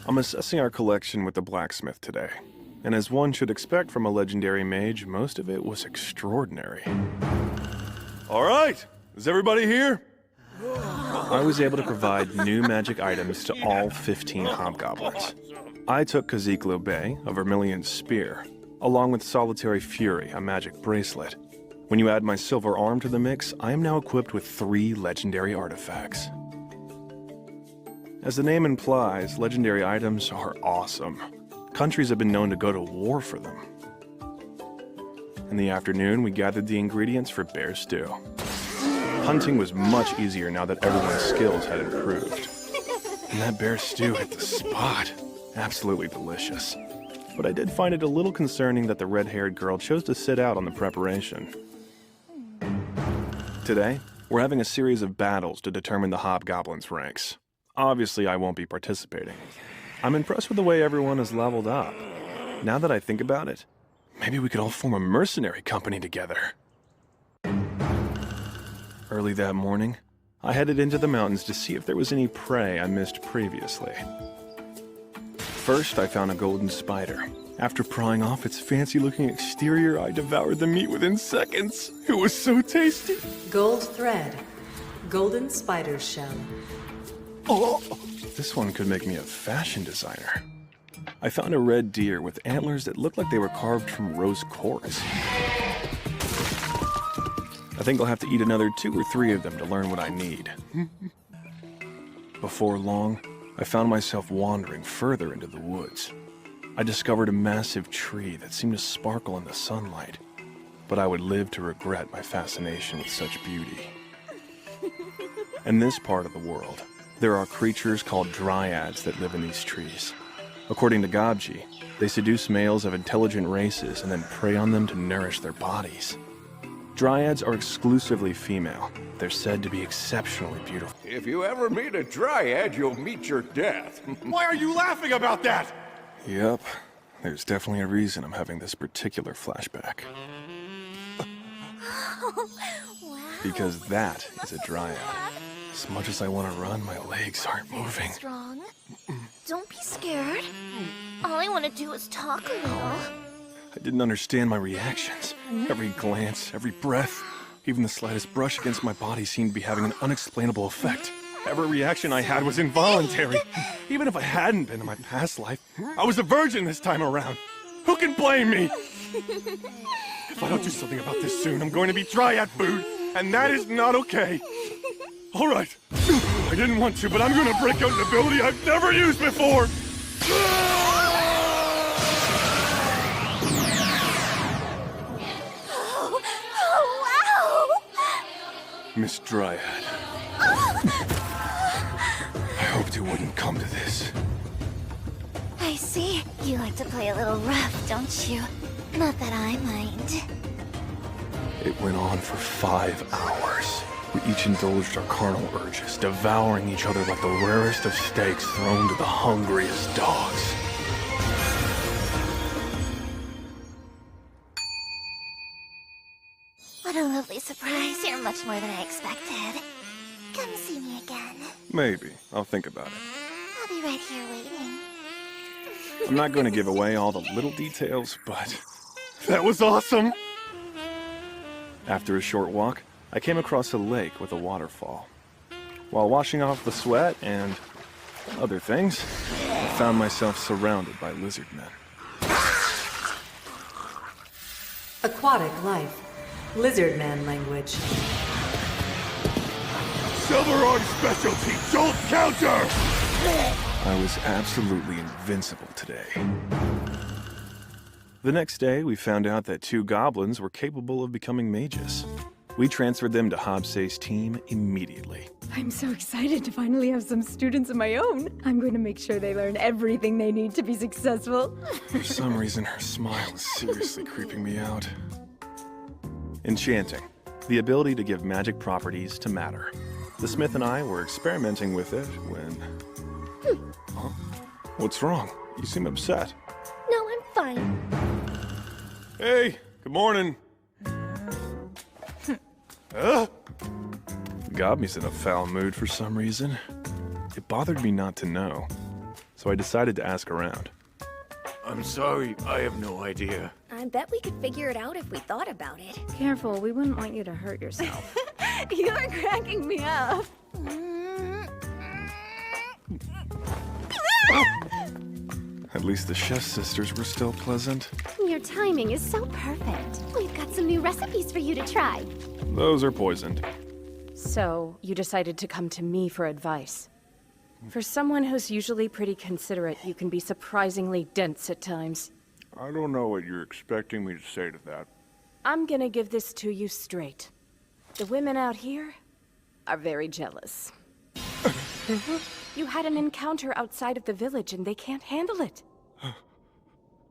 I'm assessing our collection with the blacksmith today. And as one should expect from a legendary mage, most of it was extraordinary. All right, is everybody here? I was able to provide new magic items to all 15 hobgoblins. I took Kaziklo Bay, a vermilion spear, along with Solitary Fury, a magic bracelet. When you add my silver arm to the mix, I am now equipped with 3 legendary artifacts. As the name implies, legendary items are awesome. Countries have been known to go to war for them. In the afternoon, we gathered the ingredients for bear stew. Hunting was much easier now that everyone's skills had improved. And that bear stew hit the spot. Absolutely delicious. But I did find it a little concerning that the red-haired girl chose to sit out on the preparation. Today, we're having a series of battles to determine the hobgoblins' ranks. Obviously, I won't be participating. I'm impressed with the way everyone has leveled up. Now that I think about it, maybe we could all form a mercenary company together. Early that morning, I headed into the mountains to see if there was any prey I missed previously. First, I found a golden spider. After prying off its fancy-looking exterior, I devoured the meat within seconds. It was so tasty. Gold thread. Golden spider shell. Oh! This one could make me a fashion designer. I found a red deer with antlers that looked like they were carved from rose quartz. I think I'll have to eat another 2 or 3 of them to learn what I need. Before long, I found myself wandering further into the woods. I discovered a massive tree that seemed to sparkle in the sunlight, but I would live to regret my fascination with such beauty. In this part of the world, there are creatures called dryads that live in these trees. According to Gobji, they seduce males of intelligent races and then prey on them to nourish their bodies. Dryads are exclusively female. They're said to be exceptionally beautiful. If you ever meet a dryad, you'll meet your death. Why are you laughing about that? Yep, there's definitely a reason I'm having this particular flashback. Because that is a dryad. As much as I want to run, my legs aren't moving. Strong. Don't be scared. All I want to do is talk a little. I didn't understand my reactions. Every glance, every breath. Even the slightest brush against my body seemed to be having an unexplainable effect. Every reaction I had was involuntary. Even if I hadn't been in my past life, I was a virgin this time around. Who can blame me? If I don't do something about this soon, I'm going to be dryad food, and that is not okay. All right. I didn't want to, but I'm going to break out an ability I've never used before. Miss Dryad. I hoped it wouldn't come to this. I see. You like to play a little rough, don't you? Not that I mind. It went on for 5 hours. We each indulged our carnal urges, devouring each other like the rarest of steaks thrown to the hungriest dogs. What a lovely surprise. You're much more than I expected. Come see me again. Maybe. I'll think about it. I'll be right here waiting. I'm not going to give away all the little details, but that was awesome! After a short walk, I came across a lake with a waterfall. While washing off the sweat and other things, I found myself surrounded by lizard men. Aquatic life. Lizardman language. Silverhorn specialty, Jolt Counter! I was absolutely invincible today. The next day, we found out that 2 goblins were capable of becoming mages. We transferred them to Hobbsay's team immediately. I'm so excited to finally have some students of my own. I'm going to make sure they learn everything they need to be successful. For some reason, her smile is seriously creeping me out. Enchanting. The ability to give magic properties to matter. The Smith and I were experimenting with it when... Huh? What's wrong? You seem upset. No, I'm fine. Hey, good morning. Gobby's in a foul mood for some reason. It bothered me not to know, so I decided to ask around. I'm sorry, I have no idea. I bet we could figure it out if we thought about it. Careful, we wouldn't want you to hurt yourself. You're cracking me up. At least the chef's sisters were still pleasant. Your timing is so perfect. We've got some new recipes for you to try. Those are poisoned. So, you decided to come to me for advice. For someone who's usually pretty considerate, you can be surprisingly dense at times. I don't know what you're expecting me to say to that. I'm gonna give this to you straight. The women out here are very jealous. You had an encounter outside of the village and they can't handle it.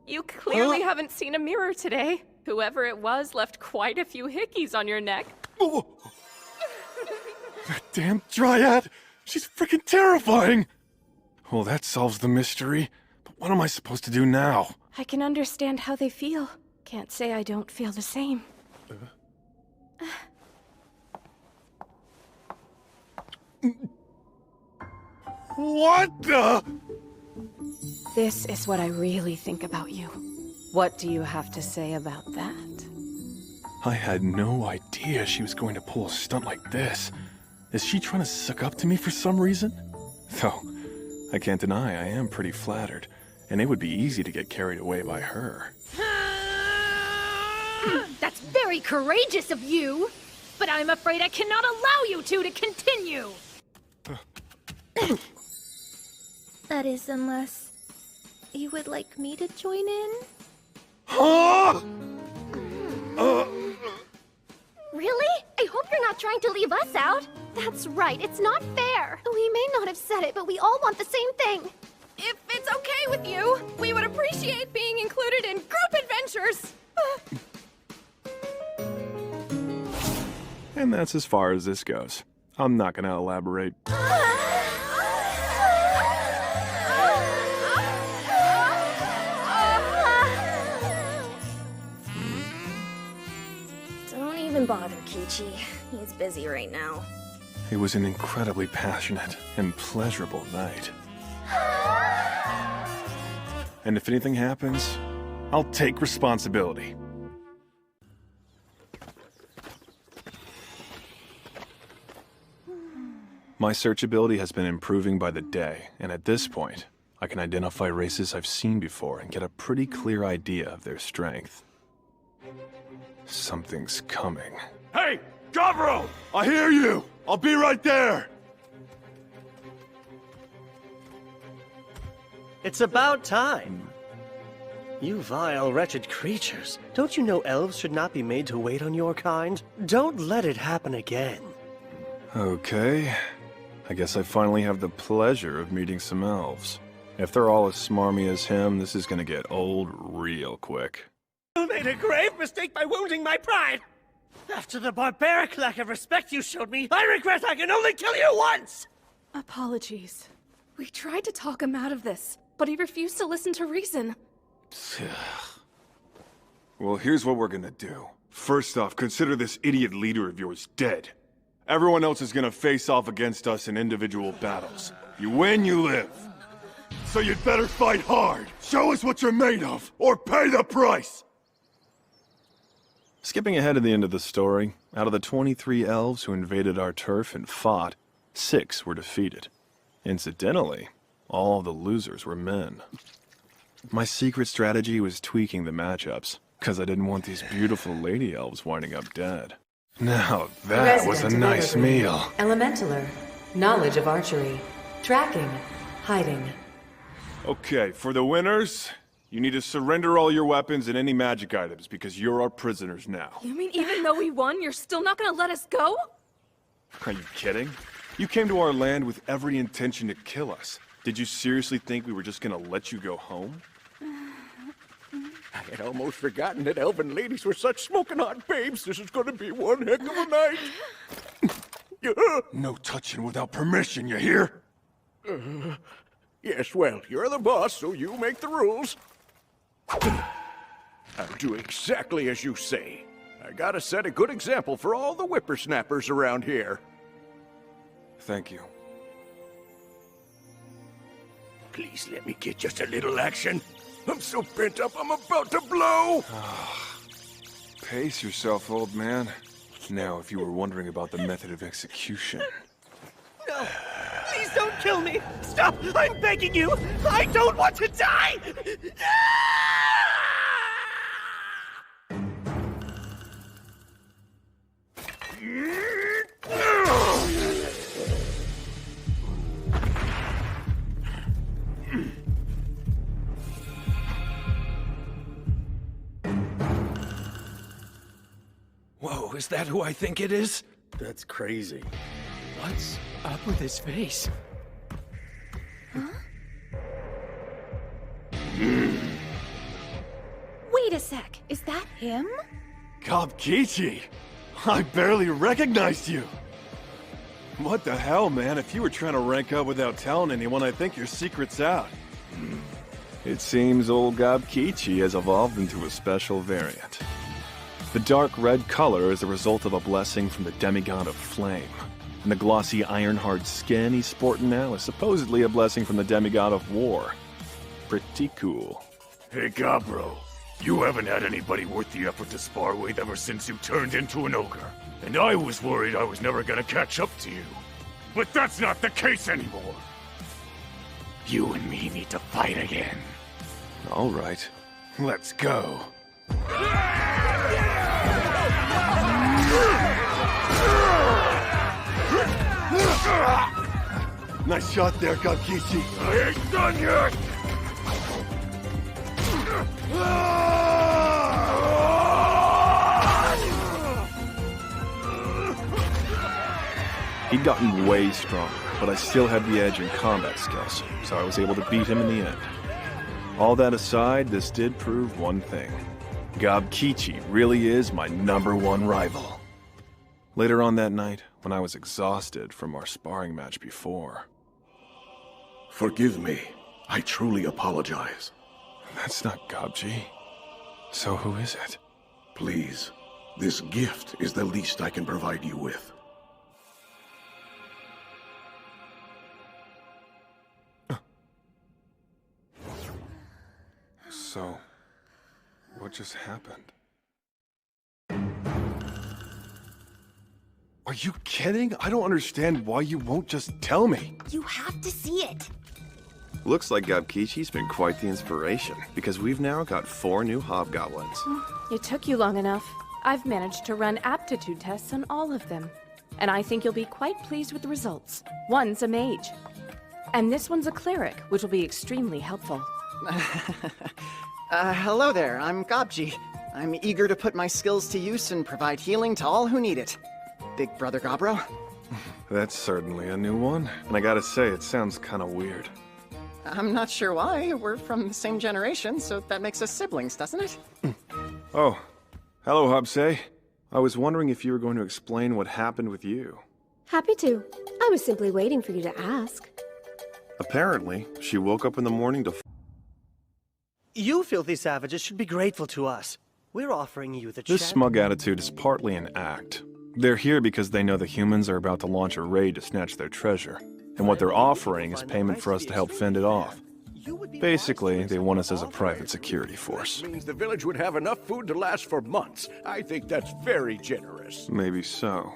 You clearly haven't seen a mirror today. Whoever it was left quite a few hickeys on your neck. That damn Dryad! She's freaking terrifying! Well, that solves the mystery. But what am I supposed to do now? I can understand how they feel. Can't say I don't feel the same. What the? This is what I really think about you. What do you have to say about that? I had no idea she was going to pull a stunt like this. Is she trying to suck up to me for some reason? Though, I can't deny I am pretty flattered, and it would be easy to get carried away by her. That's very courageous of you, but I'm afraid I cannot allow you two to continue. That is, unless you would like me to join in? Really? I hope you're not trying to leave us out. That's right, it's not fair. We may not have said it, but we all want the same thing. If it's okay with you, we would appreciate being included in group adventures. And that's as far as this goes. I'm not gonna elaborate. Don't even bother, Kichi. He's busy right now. It was an incredibly passionate and pleasurable night. And if anything happens, I'll take responsibility. My search ability has been improving by the day, and at this point, I can identify races I've seen before and get a pretty clear idea of their strength. Something's coming. Hey, Gobro! I hear you! I'll be right there! It's about time. You vile, wretched creatures. Don't you know elves should not be made to wait on your kind? Don't let it happen again. Okay. I guess I finally have the pleasure of meeting some elves. If they're all as smarmy as him, this is gonna get old real quick. You made a grave mistake by wounding my pride! After the barbaric lack of respect you showed me, I regret I can only kill you once! Apologies. We tried to talk him out of this, but he refused to listen to reason. Well, here's what we're gonna do. First off, consider this idiot leader of yours dead. Everyone else is gonna face off against us in individual battles. You win, you live. So you'd better fight hard. Show us what you're made of, or pay the price! Skipping ahead to the end of the story, out of the 23 elves who invaded our turf and fought, 6 were defeated. Incidentally, all the losers were men. My secret strategy was tweaking the matchups, because I didn't want these beautiful lady elves winding up dead. Now that was a nice meal. Elementaler. Knowledge of archery. Tracking. Hiding. Okay, for the winners, you need to surrender all your weapons and any magic items, because you're our prisoners now. You mean even though we won, you're still not gonna let us go? Are you kidding? You came to our land with every intention to kill us. Did you seriously think we were just gonna let you go home? I had almost forgotten that elven ladies were such smoking hot babes. This is gonna be one heck of a night. No touching without permission, you hear? Yes, well, you're the boss, so you make the rules. I'll do exactly as you say. I gotta set a good example for all the whippersnappers around here. Thank you. Please let me get just a little action. I'm so bent up, I'm about to blow! Pace yourself, old man. Now, if you were wondering about the method of execution... No! Please don't kill me! Stop! I'm begging you! I don't want to die! Whoa, is that who I think it is? That's crazy. What's up with his face? Wait a sec, is that him? Gobkichi! I barely recognized you! What the hell, man? If you were trying to rank up without telling anyone, I think your secret's out. It seems old Gobkichi has evolved into a special variant. The dark red color is the result of a blessing from the demigod of flame. And the glossy iron-hard skin he's sporting now is supposedly a blessing from the demigod of war. Pretty cool. Hey, Gobro. You haven't had anybody worth the effort to spar with ever since you turned into an ogre. And I was worried I was never gonna catch up to you. But that's not the case anymore. You and me need to fight again. All right. Let's go. Nice shot there, Gobkichi. I ain't done yet! He'd gotten way stronger, but I still had the edge in combat skills, so I was able to beat him in the end. All that aside, this did prove one thing. Gobkichi really is my #1 rival. Later on that night, when I was exhausted from our sparring match before... Forgive me. I truly apologize. That's not Gobji. So who is it? Please, this gift is the least I can provide you with. So, what just happened? Are you kidding? I don't understand why you won't just tell me. You have to see it. Looks like Gobkichi's been quite the inspiration, because we've now got 4 new hobgoblins. It took you long enough. I've managed to run aptitude tests on all of them. And I think you'll be quite pleased with the results. One's a mage. And this one's a cleric, which will be extremely helpful. Hello there, I'm Gobji. I'm eager to put my skills to use and provide healing to all who need it. Big Brother Gobro? That's certainly a new one. And I gotta say, it sounds kinda weird. I'm not sure why. We're from the same generation, so that makes us siblings, doesn't it? Oh, hello, Hobsei. I was wondering if you were going to explain what happened with you. Happy to. I was simply waiting for you to ask. Apparently, she woke up in the morning to... You filthy savages should be grateful to us. We're offering you the This chance. smug attitude is partly an act. They're here because they know the humans are about to launch a raid to snatch their treasure. And what they're offering is payment for us to help fend it off. Basically, they want us as a private security force. Means the village would have enough food to last for months. I think that's very generous. Maybe so.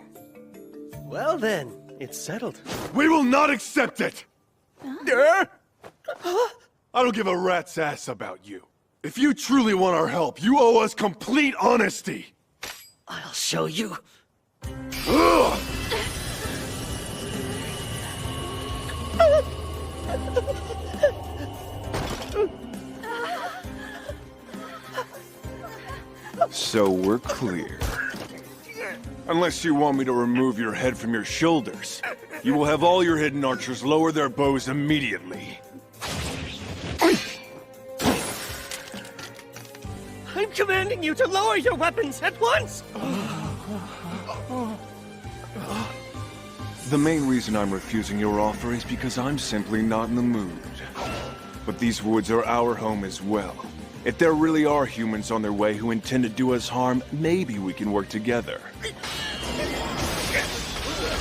Well then, it's settled. We will not accept it! I don't give a rat's ass about you. If you truly want our help, you owe us complete honesty! I'll show you. Ugh! So we're clear. Unless you want me to remove your head from your shoulders, you will have all your hidden archers lower their bows immediately. I'm commanding you to lower your weapons at once! The main reason I'm refusing your offer is because I'm simply not in the mood. But these woods are our home as well. If there really are humans on their way who intend to do us harm, maybe we can work together.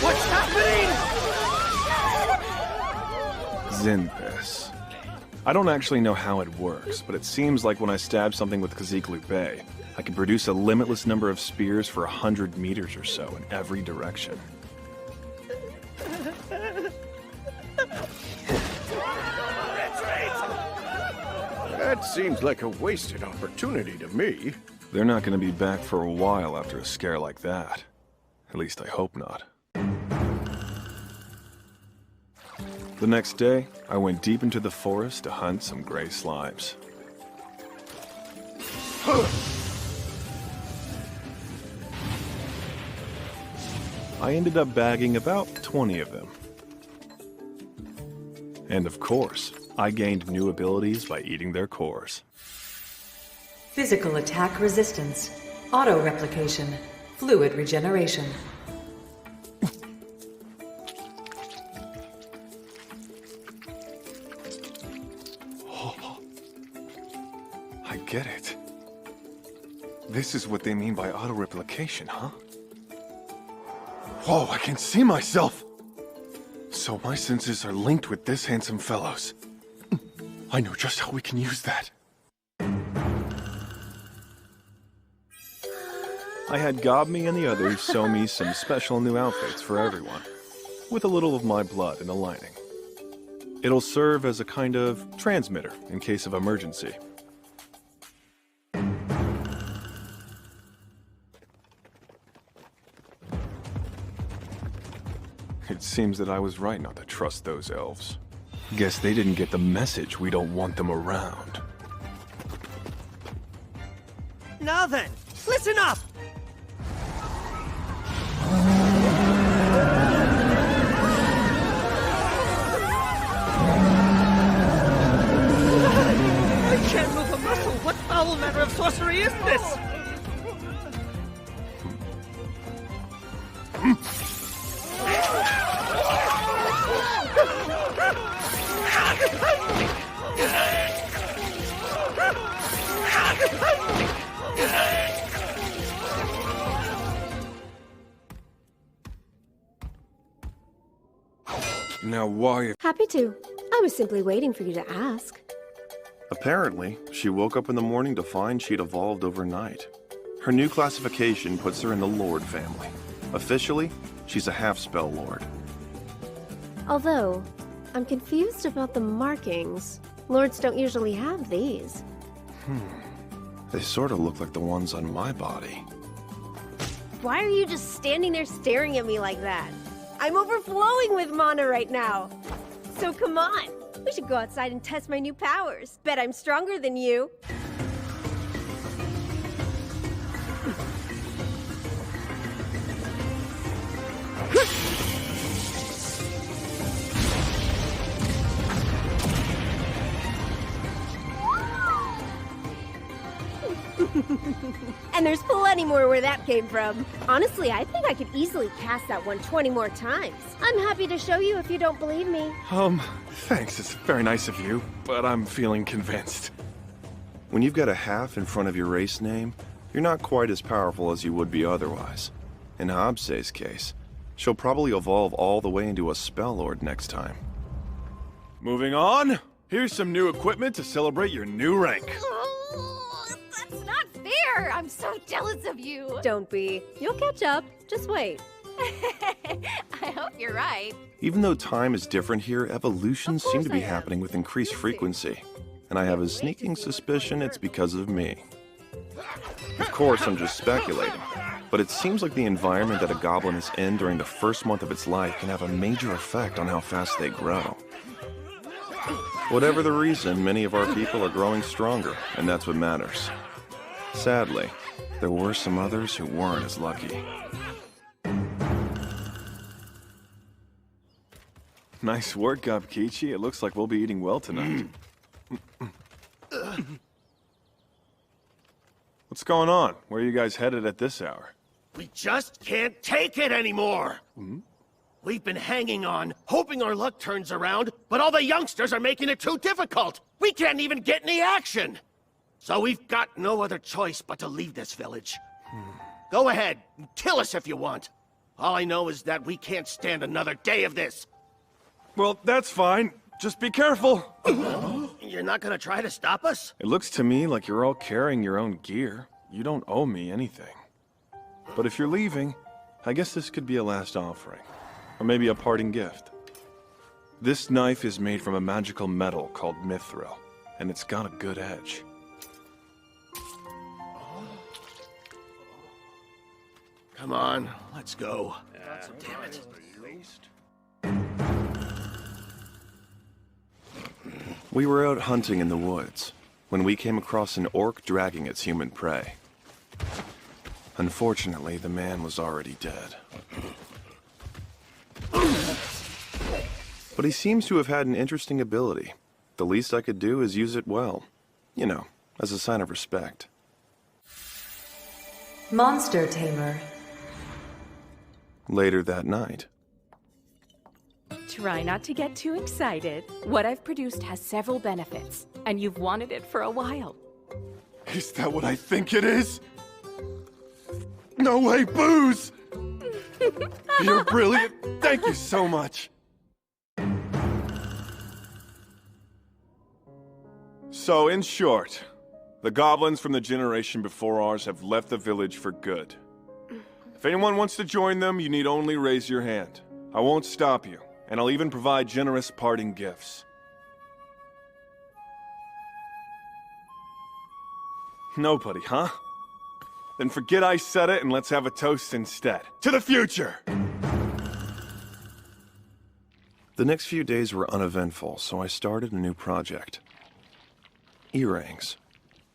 What's happening? Zinpes. I don't actually know how it works, but it seems like when I stab something with Kaziklu Bay, I can produce a limitless number of spears for 100 meters or so in every direction. That seems like a wasted opportunity to me. They're not going to be back for a while after a scare like that. At least I hope not. The next day, I went deep into the forest to hunt some gray slimes. I ended up bagging about 20 of them. And of course, I gained new abilities by eating their cores. Physical attack resistance, auto-replication, fluid regeneration. I get it. This is what they mean by auto-replication, huh? Whoa, I can see myself! So my senses are linked with this handsome fellow's. I know just how we can use that. I had Gobme and the others sew me some special new outfits for everyone, with a little of my blood in the lining. It'll serve as a kind of transmitter in case of emergency. It seems that I was right not to trust those elves. Guess they didn't get the message we don't want them around. Now then, listen up! I can't move a muscle! What foul manner of sorcery is this? Now why... Happy to. I was simply waiting for you to ask. Apparently, she woke up in the morning to find she'd evolved overnight. Her new classification puts her in the Lord family. Officially, She's a half-spell lord. Although, I'm confused about the markings. Lords don't usually have these. They sort of look like the ones on my body. Why are you just standing there staring at me like that? I'm overflowing with mana right now. So come on, we should go outside and test my new powers. Bet I'm stronger than you. And there's plenty more where that came from. Honestly, I think I could easily cast that one 20 more times. I'm happy to show you if you don't believe me. Thanks. It's very nice of you, but I'm feeling convinced. When you've got a half in front of your race name, you're not quite as powerful as you would be otherwise. In Hobbsay's case, she'll probably evolve all the way into a spell lord next time. Moving on, here's some new equipment to celebrate your new rank. That's not fair! I'm so jealous of you! Don't be. You'll catch up. Just wait. I hope you're right. Even though time is different here, evolutions seem to be happening with increased frequency. And I have a sneaking suspicion it's because of me. Of course, I'm just speculating. But it seems like the environment that a goblin is in during the first month of its life can have a major effect on how fast they grow. Whatever the reason, many of our people are growing stronger, and that's what matters. Sadly, there were some others who weren't as lucky. Nice work, Gobkichi. It looks like we'll be eating well tonight. What's going on? Where are you guys headed at this hour? We just can't take it anymore! We've been hanging on, hoping our luck turns around, but all the youngsters are making it too difficult! We can't even get any action! So we've got no other choice but to leave this village. Go ahead, kill us if you want. All I know is that we can't stand another day of this. Well, that's fine. Just be careful. You're not gonna try to stop us? It looks to me like you're all carrying your own gear. You don't owe me anything. But if you're leaving, I guess this could be a last offering. Or maybe a parting gift. This knife is made from a magical metal called mithril, and it's got a good edge. Come on, let's go. Damn it. We were out hunting in the woods when we came across an orc dragging its human prey. Unfortunately, the man was already dead. But he seems to have had an interesting ability. The least I could do is use it well. You know, as a sign of respect. Monster Tamer. Later that night. Try not to get too excited. What I've produced has several benefits, and you've wanted it for a while. Is that what I think it is? No way, booze! You're brilliant. Thank you so much. So, in short, the goblins from the generation before ours have left the village for good. If anyone wants to join them, you need only raise your hand. I won't stop you, and I'll even provide generous parting gifts. Nobody, huh? Then forget I said it and let's have a toast instead. To the future! The next few days were uneventful, so I started a new project. Earrings.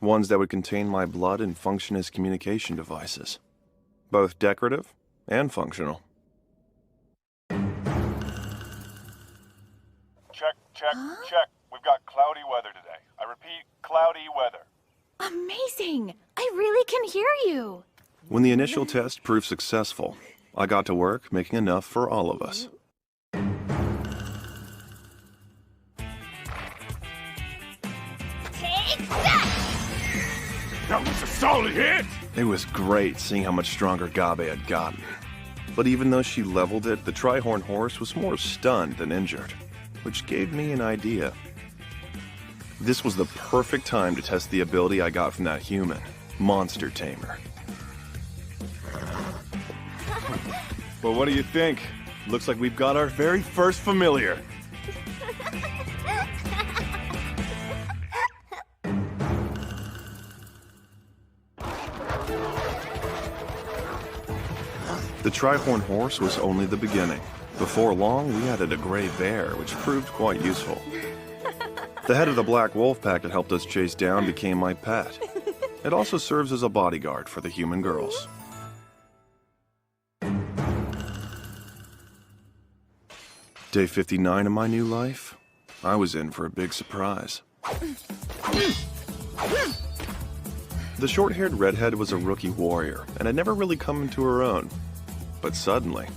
Ones that would contain my blood and function as communication devices. Both decorative and functional. Check. We've got cloudy weather today. I repeat, cloudy weather. Amazing! I really can hear you. When the initial test proved successful, I got to work making enough for all of us. Take that! That was a solid hit! It was great seeing how much stronger Gabe had gotten. But even though she leveled it, the Trihorn horse was more stunned than injured, which gave me an idea. This was the perfect time to test the ability I got from that human, Monster Tamer. Well, what do you think? Looks like we've got our very first familiar. The Trihorn horse was only the beginning. Before long, we added a gray bear, which proved quite useful. The head of the black wolf pack that helped us chase down became my pet. It also serves as a bodyguard for the human girls. Day 59 of my new life, I was in for a big surprise. The short-haired redhead was a rookie warrior, and had never really come into her own. But suddenly...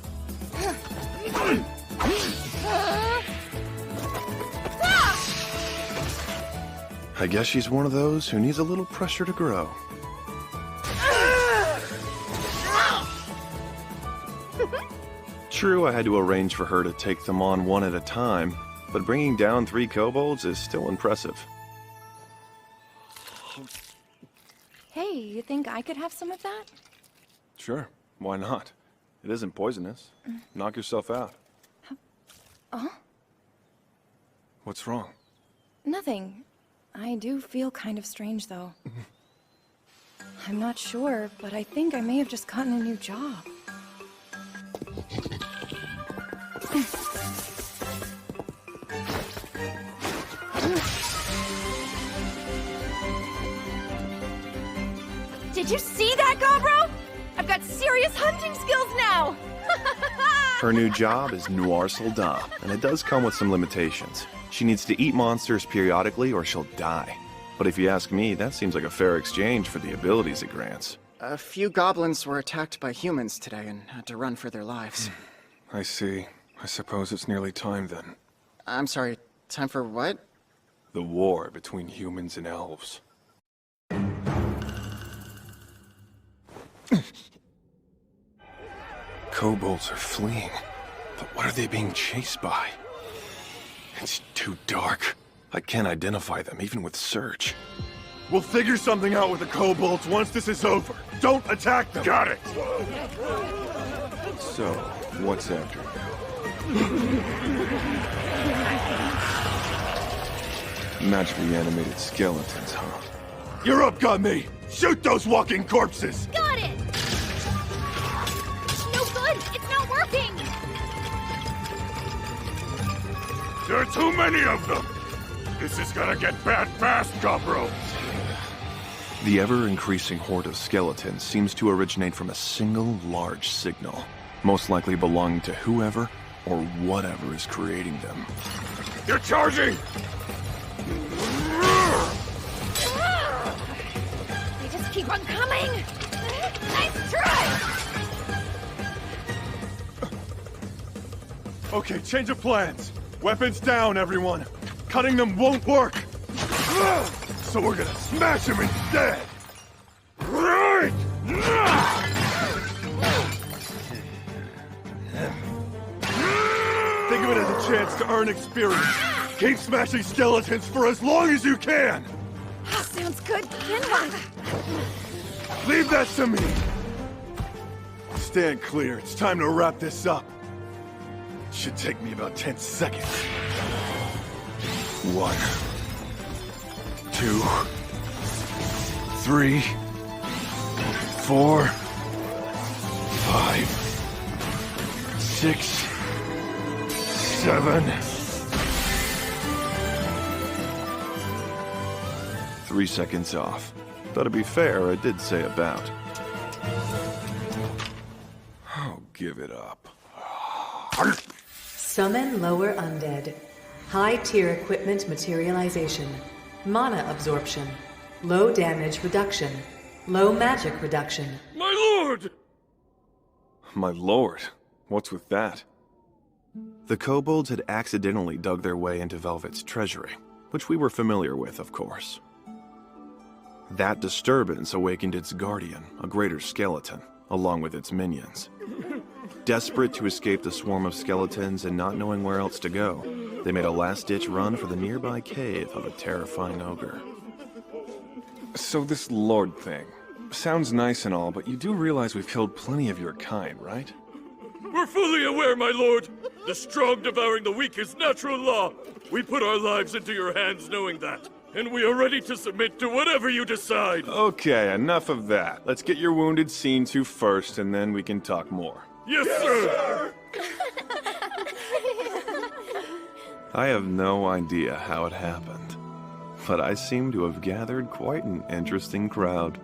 I guess she's one of those who needs a little pressure to grow. True, I had to arrange for her to take them on one at a time, but bringing down 3 kobolds is still impressive. Hey, you think I could have some of that? Sure, why not? It isn't poisonous. Knock yourself out. Oh? What's wrong? Nothing. I do feel kind of strange, though. I'm not sure, but I think I may have just gotten a new job. Did you see that, Gobro? I've got serious hunting skills now! Her new job is Noir Soldat, and it does come with some limitations. She needs to eat monsters periodically or she'll die. But if you ask me, that seems like a fair exchange for the abilities it grants. A few goblins were attacked by humans today and had to run for their lives. I see. I suppose it's nearly time then. I'm sorry, time for what? The war between humans and elves. Kobolds are fleeing, but what are they being chased by? It's too dark. I can't identify them, even with search. We'll figure something out with the kobolds once this is over. Don't attack them. Got it. So, what's after you? Magically animated skeletons, huh? You're up, got me. Shoot those walking corpses. Got it! No good! It's not working! There are too many of them. This is gonna get bad fast, Gobro. The ever-increasing horde of skeletons seems to originate from a single large signal, most likely belonging to whoever or whatever is creating them. You're charging! They just keep on coming! Nice try! Okay, change of plans. Weapons down, everyone. Cutting them won't work. So we're gonna smash them instead. Right! Think of it as a chance to earn experience. Keep smashing skeletons for as long as you can. Sounds good. Then what? Leave that to me. Stand clear. It's time to wrap this up. Should take me about 10 seconds. 1, 2, 3, 4, 5, 6, 7. 3 seconds off. Though to be fair, I did say about. Oh, give it up. Summon lower undead. High-tier equipment materialization. Mana absorption. Low damage reduction. Low magic reduction. My lord! My lord, what's with that? The kobolds had accidentally dug their way into Velvet's treasury, which we were familiar with, of course. That disturbance awakened its guardian, a greater skeleton, along with its minions. Desperate to escape the swarm of skeletons and not knowing where else to go, they made a last-ditch run for the nearby cave of a terrifying ogre. So this lord thing, sounds nice and all, but you do realize we've killed plenty of your kind, right? We're fully aware, my lord. The strong devouring the weak is natural law. We put our lives into your hands knowing that. And we are ready to submit to whatever you decide. Okay, enough of that. Let's get your wounded seen to first, and then we can talk more. Yes, sir! I have no idea how it happened, but I seem to have gathered quite an interesting crowd.